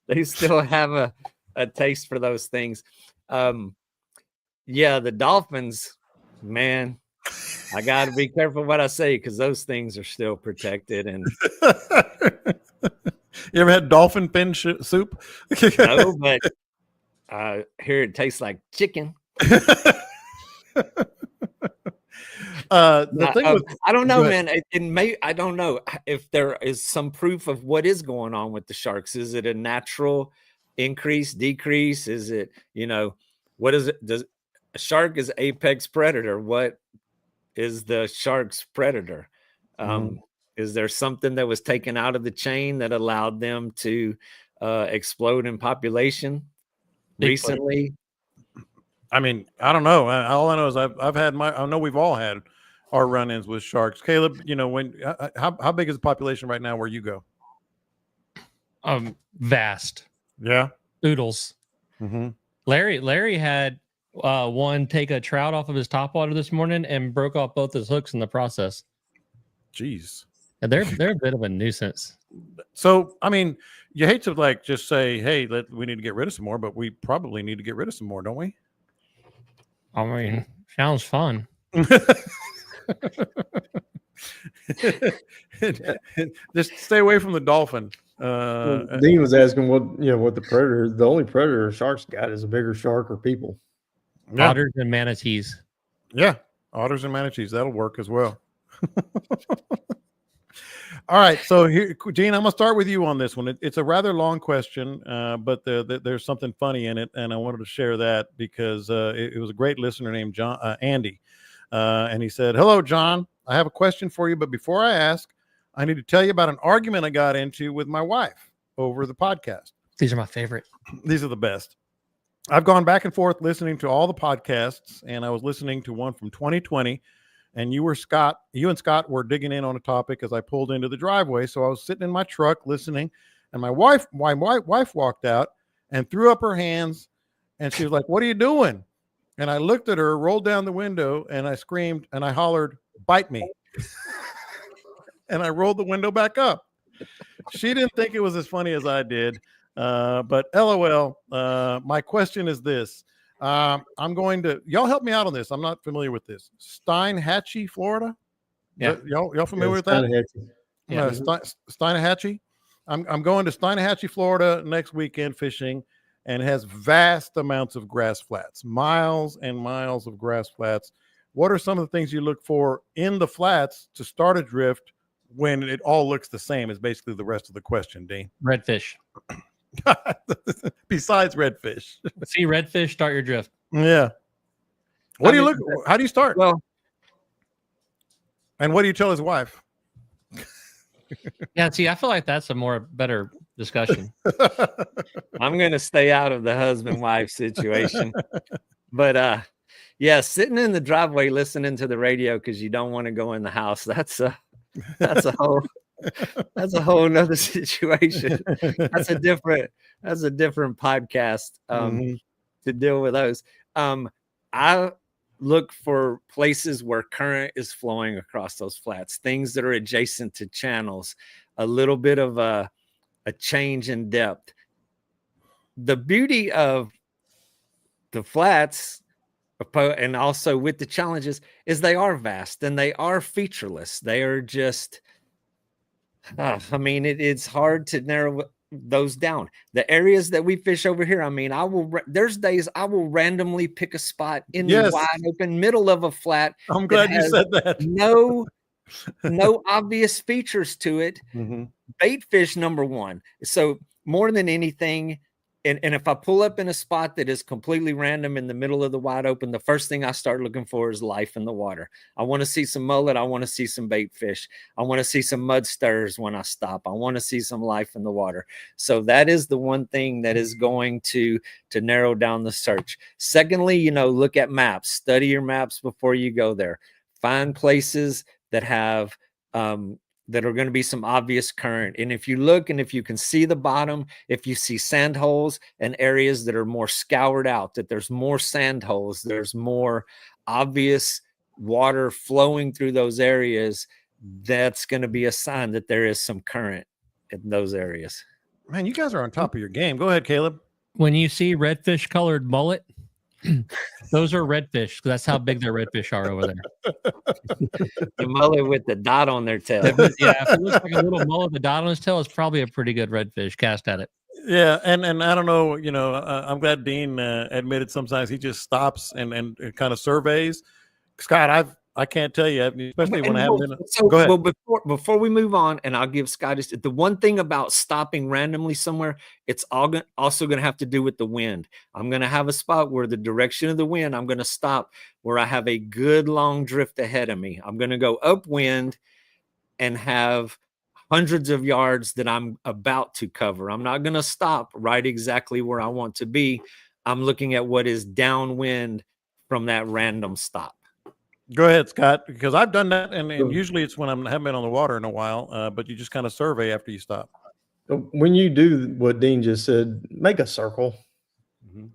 they still have a taste for those things. Yeah, the dolphins, man, I got to be careful what I say because those things are still protected. And you ever had dolphin fin soup? No, but here it tastes like chicken. I don't know, man. I don't know if there is some proof of what is going on with the sharks. Is it a natural increase, decrease? Is it, what is it? Does a shark is apex predator? What is the shark's predator? Is there something that was taken out of the chain that allowed them to explode in population recently? I don't know. All I know is I know we've all had our run-ins with sharks. Caleb, how big is the population right now where you go? Vast. Yeah. Oodles. Larry had one take a trout off of his topwater this morning and broke off both his hooks in the process. Jeez. And they're a bit of a nuisance. So, you hate to just say, hey, we need to get rid of some more, but we probably need to get rid of some more, don't we? Sounds fun. Just stay away from the dolphin. Dean was asking what the only predator sharks got is a bigger shark or people. Yeah. Otters and manatees. Yeah, otters and manatees. That'll work as well. All right, so here, Gene, I'm gonna start with you on this one. It's a rather long question, but there's something funny in it, and I wanted to share that because it was a great listener named Andy, and he said, "Hello, John. I have a question for you, but before I ask, I need to tell you about an argument I got into with my wife over the podcast. These are my favorite. These are the best. I've gone back and forth listening to all the podcasts, and I was listening to one from 2020." And you and Scott were digging in on a topic as I pulled into the driveway. So I was sitting in my truck listening, and my wife walked out and threw up her hands, and she was like, "What are you doing?" And I looked at her, rolled down the window, and I screamed and I hollered, "Bite me." And I rolled the window back up. She didn't think it was as funny as I did, but LOL. My question is this. I'm going to y'all help me out on this. I'm not familiar with this. Steinhatchee, Florida. Yeah, y'all familiar with that? Steinhatchee. I'm going to Steinhatchee, Florida next weekend fishing, and has vast amounts of grass flats, miles and miles of grass flats. What are some of the things you look for in the flats to start a drift when it all looks the same? Is basically the rest of the question, Dean. Redfish. Besides redfish. See redfish, start your drift. Yeah. What do you look? How do you start? Well, and what do you tell his wife? Yeah, see, I feel like that's a better discussion. I'm going to stay out of the husband-wife situation. But yeah, sitting in the driveway listening to the radio because you don't want to go in the house, that's a whole nother situation. That's a different podcast to deal with those. I look for places where current is flowing across those flats, things that are adjacent to channels, a little bit of a change in depth. The beauty of the flats, and also with the challenges, is they are vast and they are featureless. They are just, I mean, it's hard to narrow those down. The areas that we fish over here, I mean, there's days I will randomly pick a spot in the wide open middle of a flat. I'm glad you said that. No obvious features to it. Bait fish, number one. So more than anything, and if I pull up in a spot that is completely random in the middle of the wide open, the first thing I start looking for is life in the water. I want to see some mullet. I want to see some bait fish. I want to see some mud stirs when I stop. I want to see some life in the water. So that is the one thing that is going to narrow down the search. Secondly, look at maps. Study your maps before you go there. Find places that have that are going to be some obvious current. And if you look and if you can see the bottom, if you see sand holes and areas that are more scoured out, that there's more sand holes, there's more obvious water flowing through those areas, that's going to be a sign that there is some current in those areas. Man, you guys are on top of your game. Go ahead, Caleb. When you see redfish colored mullet, those are redfish. That's how big their redfish are over there. The mullet with the dot on their tail. If it looks like a little mullet, the dot on his tail is probably a pretty good redfish. Cast at it. Yeah, and I don't know, I'm glad Dean admitted sometimes he just stops and kind of surveys. Scott, I can't tell you, especially when I haven't been. Go ahead. Well, before we move on, and I'll give Scott the one thing about stopping randomly somewhere, it's also going to have to do with the wind. I'm going to have a spot where the direction of the wind, I'm going to stop where I have a good long drift ahead of me. I'm going to go upwind and have hundreds of yards that I'm about to cover. I'm not going to stop right exactly where I want to be. I'm looking at what is downwind from that random stop. Go ahead, Scott, because I've done that, and usually it's when I haven't been on the water in a while, but you just kind of survey after you stop. When you do what Dean just said, make a circle.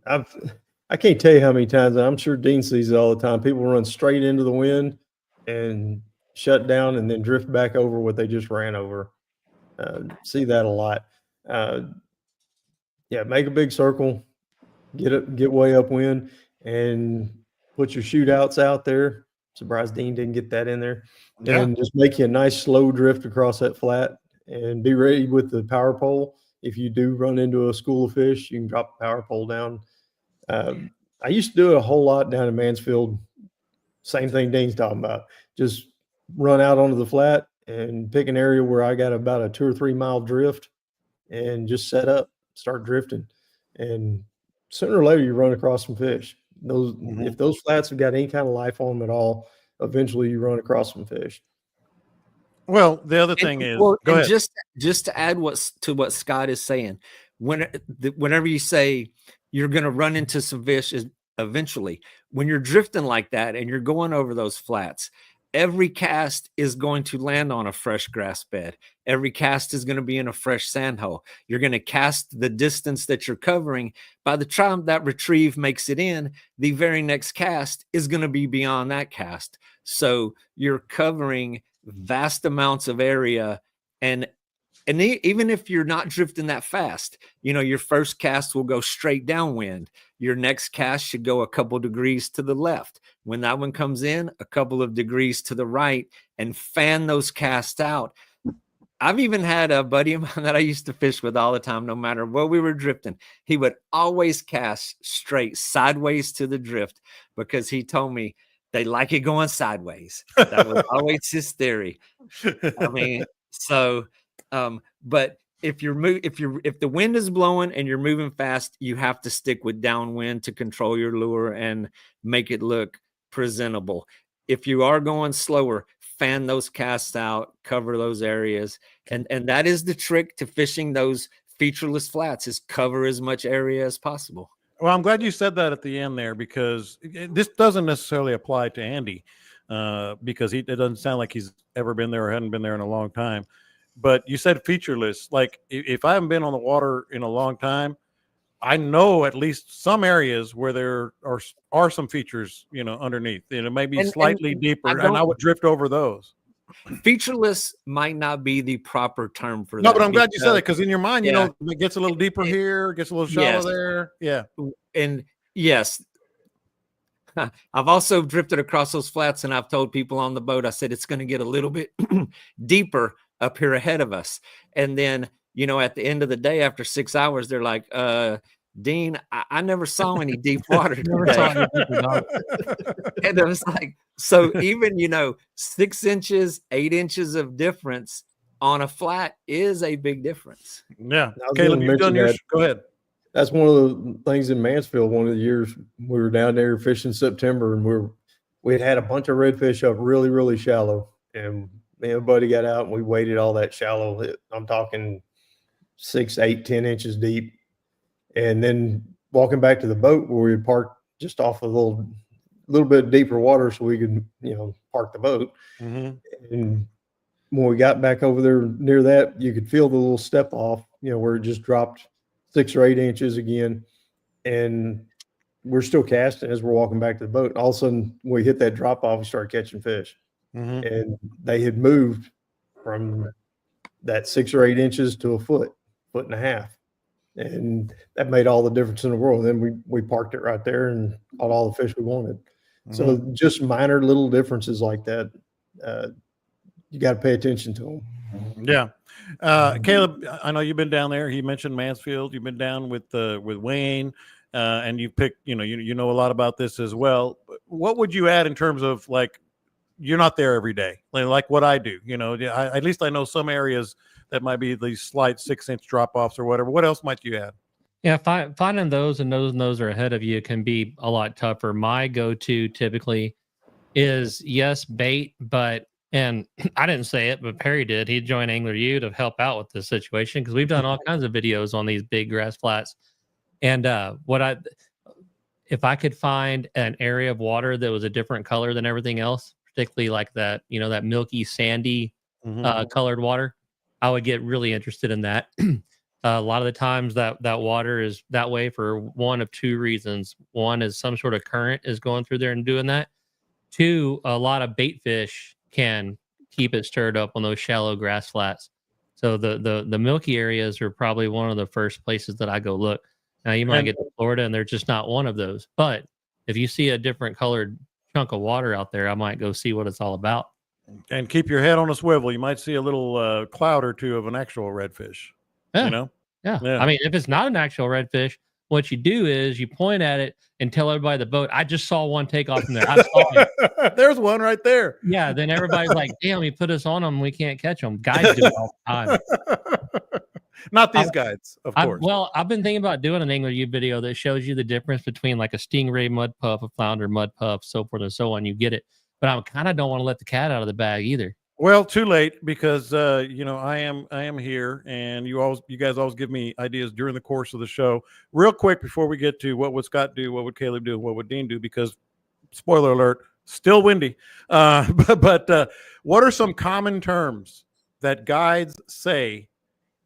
I can't tell you how many times, and I'm sure Dean sees it all the time, people run straight into the wind and shut down and then drift back over what they just ran over. See that a lot. Make a big circle, get way upwind, and put your shootouts out there. Surprised Dean didn't get that in there. Yeah. And just make you a nice slow drift across that flat, and be ready with the power pole. If you do run into a school of fish, you can drop the power pole down. I used to do it a whole lot down in Mansfield. Same thing Dean's talking about. Just run out onto the flat and pick an area where I got about a 2 or 3 mile drift and just set up, start drifting. And sooner or later you run across some fish. If those flats have got any kind of life on them at all, eventually you run across some fish. Well, the other thing is, go ahead. Just to add to what Scott is saying, whenever you say you're going to run into some fish, eventually, when you're drifting like that and you're going over those flats, every cast is going to land on a fresh grass bed. Every cast is going to be in a fresh sand hole. You're going to cast the distance that you're covering. By the time that retrieve makes it in, the very next cast is going to be beyond that cast. So you're covering vast amounts of area. And even if you're not drifting that fast, your first cast will go straight downwind. Your next cast should go a couple degrees to the left. When that one comes in, a couple of degrees to the right, and fan those casts out. I've even had a buddy of mine that I used to fish with all the time, no matter where we were drifting. He would always cast straight sideways to the drift because he told me they like it going sideways. That was always his theory. I mean, so, but if the wind is blowing and you're moving fast, you have to stick with downwind to control your lure and make it look presentable. If you are going slower, fan those casts out, cover those areas. And that is the trick to fishing those featureless flats, is cover as much area as possible. Well, I'm glad you said that at the end there, because this doesn't necessarily apply to Andy, because it doesn't sound like he's ever been there or hadn't been there in a long time. But you said featureless. Like, if I haven't been on the water in a long time, I know at least some areas where there are some features, underneath. Maybe slightly deeper, and I would drift over those. Featureless might not be the proper term for that. No, but I'm glad you said that, because in your mind, Yeah. it gets a little deeper here, gets a little shallow Yes. there. Yeah. And yes, I've also drifted across those flats, and I've told people on the boat, I said, it's going to get a little bit deeper up here ahead of us. And then, at the end of the day, after 6 hours, they're like, Dean, I never saw any deep water today. And I was like, so even, 6 inches, 8 inches of difference on a flat is a big difference. Yeah. I was Caleb, gonna you've done mention yours. that. Go ahead. That's one of the things in Mansfield. One of the years we were down there fishing September, and we had a bunch of redfish up really, really shallow. And me and buddy got out and we waded all that shallow. I'm talking 6, 8, 10 inches deep. And then walking back to the boat where we had parked just off a little bit deeper water so we could, park the boat. Mm-hmm. And when we got back over there near that, you could feel the little step off, where it just dropped 6 or 8 inches again. And we're still casting as we're walking back to the boat. All of a sudden, when we hit that drop off, we started catching fish. Mm-hmm. And they had moved from that 6 or 8 inches to a foot and a half. And that made all the difference in the world. Then we parked it right there and caught all the fish we wanted. Mm-hmm. So just minor little differences like that, you got to pay attention to them. Yeah. Caleb, I know you've been down there. He mentioned Mansfield. You've been down with Wayne, and you picked, you know a lot about this as well. What would you add in terms of, like, you're not there every day, like what I do? At least I know some areas that might be these slight 6-inch drop offs or whatever. What else might you add? Yeah, finding those and those are ahead of you can be a lot tougher. My go-to typically is, yes, bait, and I didn't say it, but Perry did. He joined Angler U to help out with this situation, because we've done all kinds of videos on these big grass flats. And if I could find an area of water that was a different color than everything else, particularly like that, that milky, sandy colored water, I would get really interested in that. A lot of the times that water is that way for one of two reasons. One is some sort of current is going through there and doing that. Two, a lot of bait fish can keep it stirred up on those shallow grass flats. So the milky areas are probably one of the first places that I go look. Now, you might get to Florida and they're just not one of those. But if you see a different colored chunk of water out there, I might go see what it's all about. And keep your head on a swivel. You might see a little cloud or two of an actual redfish. Yeah. I mean, if it's not an actual redfish, what you do is you point at it and tell everybody at the boat, I just saw one take off from there. I saw it. There's one right there. Yeah. Then everybody's like, damn, he put us on them. We can't catch them. Guys do it all the time. Not these guys, of course. I've been thinking about doing an Angler U video that shows you the difference between like a stingray mud pup, a flounder mud pup, so forth and so on. You get it. But I kind of don't want to let the cat out of the bag either. Well, too late, because I am here, and you guys always give me ideas during the course of the show. Real quick before we get to what would Scott do, what would Caleb do, what would Dean do, because spoiler alert, still windy. But what are some common terms that guides say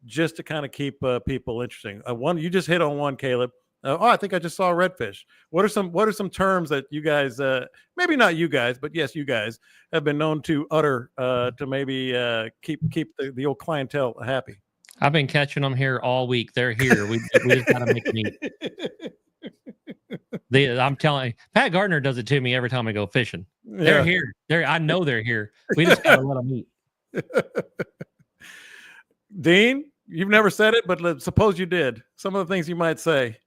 just to kind of keep people interesting? One, you just hit on one, Caleb. I think I just saw a redfish. What are some terms that you guys, maybe not you guys, but yes, you guys have been known to utter to maybe keep the old clientele happy? I've been catching them here all week. They're here. We just got to make them eat. I'm telling you, Pat Gardner does it to me every time I go fishing. They're here. I know they're here. We just got to let them eat. Dean, you've never said it, but suppose you did. Some of the things you might say.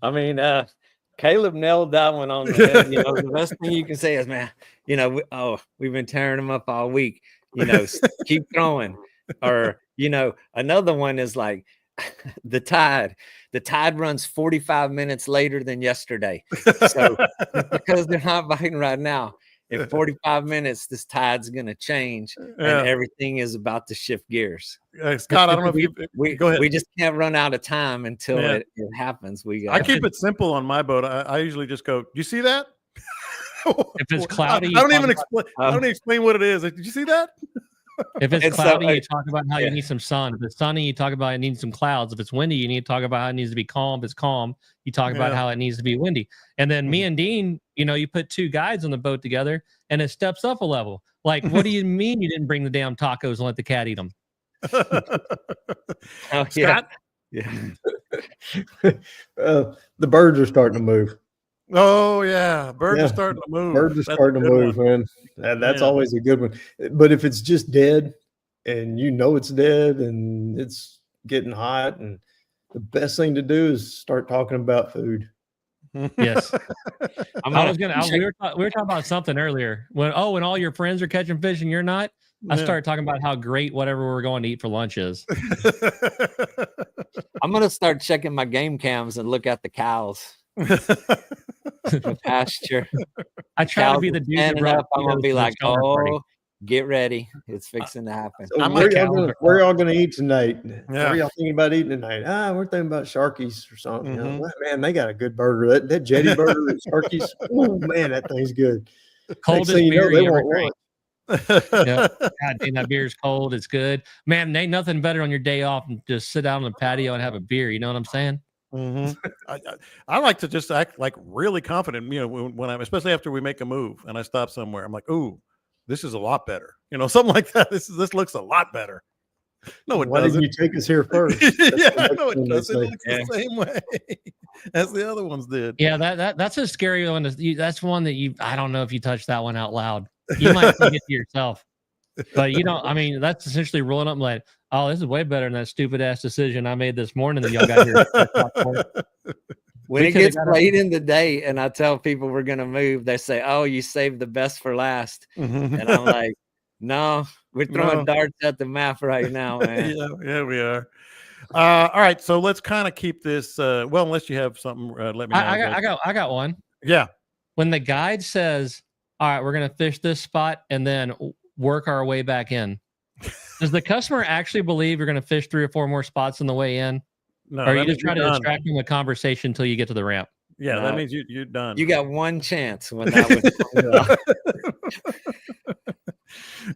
I mean, Caleb nailed that one on the head. You know, the best thing you can say is, man, you know, we've been tearing them up all week. You know, keep throwing. Or, you know, another one is like the tide. The tide runs 45 minutes later than yesterday. So because they're not biting right now, in 45 minutes, this tide's going to change and everything is about to shift gears. Scott, I don't know if you go ahead. We just can't run out of time until it happens. I keep it simple on my boat. I usually just go, you see that? If it's cloudy, I don't even explain what it is. Did you see that? If it's cloudy, you talk about how you need some sun. If it's sunny, you talk about it needs some clouds. If it's windy, you need to talk about how it needs to be calm. If it's calm, you talk about how it needs to be windy. And then me and Dean, you know, you put two guides on the boat together and it steps up a level. Like, what do you mean you didn't bring the damn tacos and let the cat eat them? Scott? Yeah. The birds are starting to move. Oh yeah, birds are starting to move. Birds are starting to move, man. That's always a good one. But if it's just dead, and you know it's dead, and it's getting hot, and the best thing to do is start talking about food. Yes, we were talking about something earlier. When all your friends are catching fish and you're not, I started talking about how great whatever we're going to eat for lunch is. I'm gonna start checking my game cams and look at the cows. The pasture. I try to be the dude that brought up. I'm gonna be like, oh, get ready, it's fixing to happen. So where y'all gonna eat tonight? What are y'all thinking about eating tonight? We're thinking about Sharky's or something. You know, man, they got a good burger. That Jetty burger at Sharky's. Oh man, that thing's good. Coldest beer you ever drank. Yeah. God damn, that beer's cold. It's good, man. Ain't nothing better on your day off than just sit out on the patio and have a beer. You know what I'm saying? I like to just act like really confident, you know, when I'm, especially after we make a move and I stop somewhere, I'm like, ooh, this is a lot better, you know, something like that. This looks a lot better. No, it doesn't. Why didn't you take us here first? No, it doesn't. It looks the same way as the other ones did. Yeah, that's a scary one. That's one that I don't know if you touch that one out loud. You might think it to yourself, but you don't. I mean, that's essentially rolling up and like, oh, this is way better than that stupid ass decision I made this morning that y'all got here. When it gets late in the day and I tell people we're going to move, they say, oh, you saved the best for last. And I'm like, no, we're throwing darts at the map right now, man. Yeah, we are. All right. So let's kind of keep this. Well, unless you have something, let me know. I got one. Yeah. When the guide says, all right, we're going to fish this spot and then work our way back in. Does the customer actually believe you're going to fish 3 or 4 more spots on the way in? No, or are you just trying to distract them with conversation until you get to the ramp? Yeah, that means you're done. You got one chance when that would.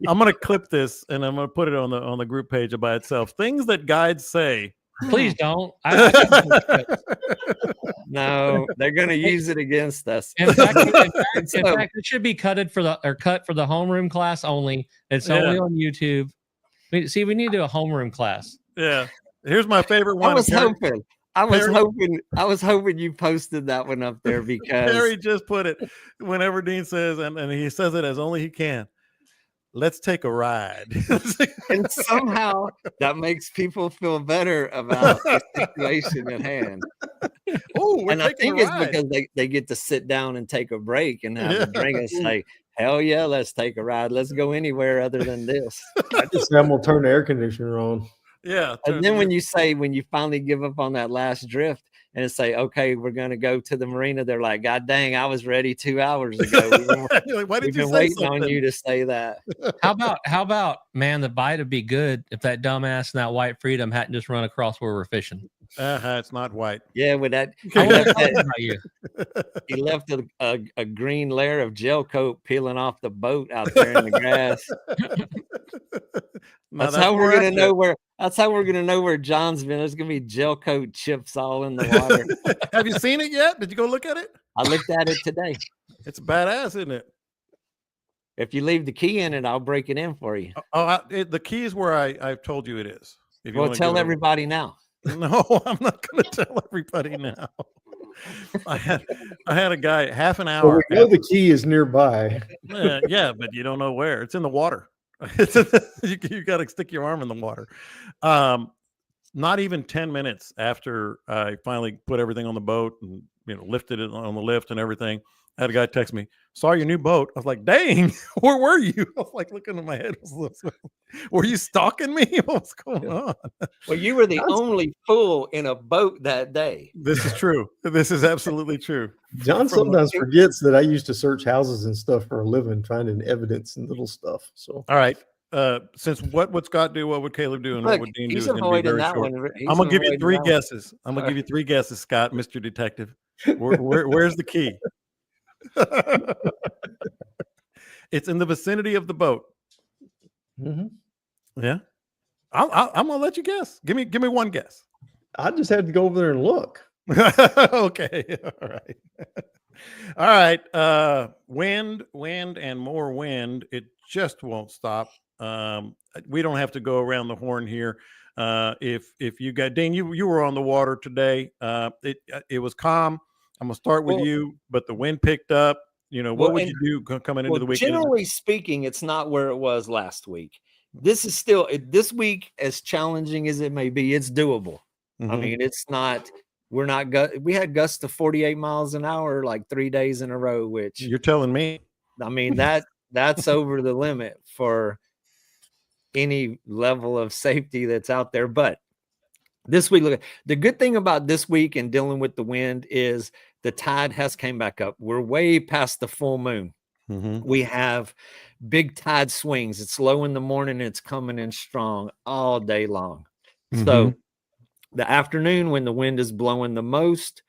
I'm going to clip this and I'm going to put it on the group page by itself. Things that guides say. Please don't. No, they're going to use it against us. In fact, it should be cut for the homeroom class only. It's only on YouTube. We need to do a homeroom class. Yeah. Here's my favorite one. I was hoping you posted that one up there because Harry just put it whenever Dean says, and he says it as only he can. Let's take a ride. And somehow that makes people feel better about the situation at hand. And I think it's because they get to sit down and take a break and have a drink and say, hell yeah, let's take a ride. Let's go anywhere other than this. I just said I'm gonna turn the air conditioner on. Yeah. And then when you finally give up on that last drift and say, okay, we're going to go to the marina, they're like, God dang, I was ready 2 hours ago. We've been waiting on you to say that. How about, man, the bite would be good if that dumbass and that white Freedom hadn't just run across where we're fishing. It's not white. Yeah, with that, he left a green layer of gel coat peeling off the boat out there in the grass. That's how we're gonna know where. That's how we're gonna know where John's been. There's gonna be gel coat chips all in the water. Have you seen it yet? Did you go look at it? I looked at it today. It's badass, isn't it? If you leave the key in it, I'll break it in for you. The key is where I've told you it is. Well, tell everybody now. No, I'm not going to tell everybody now. I had a guy half an hour. Well, we know the key is nearby. Yeah, but you don't know where. It's in the water. You got to stick your arm in the water. Not even 10 minutes after I finally put everything on the boat and lifted it on the lift and everything, I had a guy text me, "Saw your new boat." I was like, "Dang, where were you?" I was like looking at my head. Were you stalking me? What's going on? Well, you were the only fool in a boat that day. This is true. This is absolutely true. John sometimes forgets that I used to search houses and stuff for a living, finding evidence and little stuff. So, all right. Since what would Scott do? What would Caleb do? And what would Dean do? Is going to be very short. I'm going to give you 3 guesses. I'm going to give you 3 guesses, Scott, Mr. Detective. Where's the key? It's in the vicinity of the boat. mm-hmm. Yeah. I'm going to let you guess. Give me 1 guess. I just had to go over there and look. Okay. All right. Wind and more wind. It just won't stop. We don't have to go around the horn here. If you got Dean, you were on the water today. It was calm. I'm gonna start with you, but the wind picked up. What would you do coming into the weekend? Generally speaking, it's not where it was last week. This is still this week, as challenging as it may be, it's doable. Mm-hmm. I mean, it's not. We had gusts of 48 miles an hour like 3 days in a row, which you're telling me. I mean, that's over the limit for any level of safety that's out there. But this week, look, the good thing about this week and dealing with the wind is the tide has came back up. We're way past the full moon. Mm-hmm. We have big tide swings. It's low in the morning. It's coming in strong all day long. Mm-hmm. So the afternoon, when the wind is blowing the most,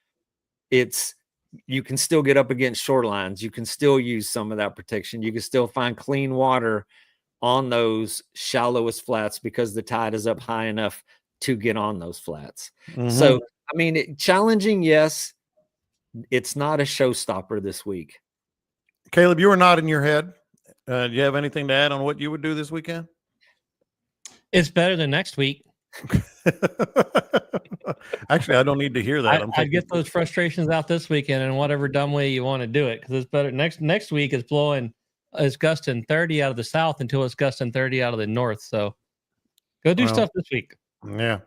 you can still get up against shorelines. You can still use some of that protection. You can still find clean water on those shallowest flats because the tide is up high enough to get on those flats. Mm-hmm. So, I mean, challenging, yes. It's not a showstopper this week. Caleb, you were nodding your head. Do you have anything to add on what you would do this weekend? It's better than next week. Actually, I don't need to hear that. I get those frustrations out this weekend in whatever dumb way you want to do it, because it's better. Next week is gusting 30 out of the south until it's gusting 30 out of the north. So go do stuff this week. Yeah.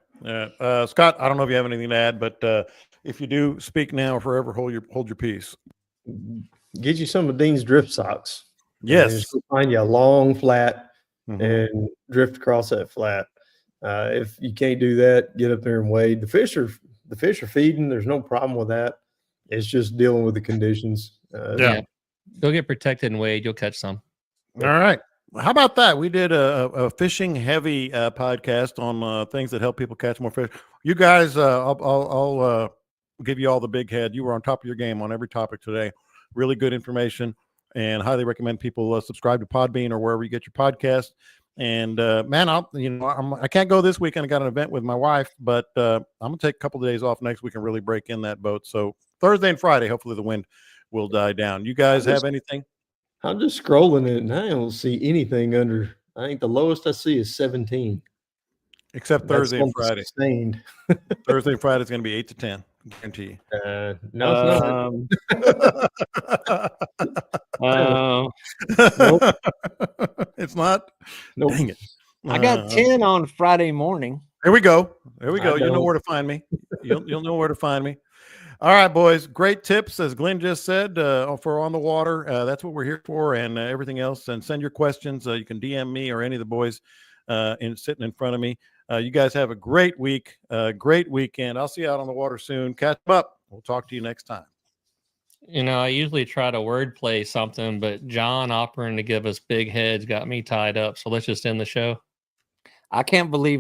Scott, I don't know if you have anything to add, but if you do, speak now or forever hold your peace. Get you some of Dean's drift socks. Yes. Find you a long flat Mm-hmm. and drift across that flat. If you can't do that, get up there and wade. The fish are feeding. There's no problem with that. It's just dealing with the conditions. Yeah. Go get protected and wade. You'll catch some. All right. How about that? We did a fishing heavy podcast on things that help people catch more fish. You guys, I'll give you all the big head. You were on top of your game on every topic today. Really good information, and highly recommend people subscribe to Podbean or wherever you get your podcast. And man, I can't go this weekend. I got an event with my wife, but I'm gonna take a couple of days off next week and really break in that boat. So Thursday and Friday, hopefully the wind will die down. You guys have anything? I'm just scrolling it and I don't see anything under. I think the lowest I see is 17. Except Thursday and Friday. Sustained. Thursday and Friday is going to be 8 to 10. Guarantee you. No, Nope. It's not. Nope. Dang it! I got 10 on Friday morning. There we go. There we go. I You know don't. where to find me. You'll know where to find me. All right, boys. Great tips, as Glenn just said, for on the water. That's what we're here for, and everything else. And send your questions. You can DM me or any of the boys sitting in front of me. You guys have a great week, great weekend. I'll see you out on the water soon. Catch up. We'll talk to you next time. I usually try to wordplay something, but John offering to give us big heads got me tied up. So let's just end the show. I can't believe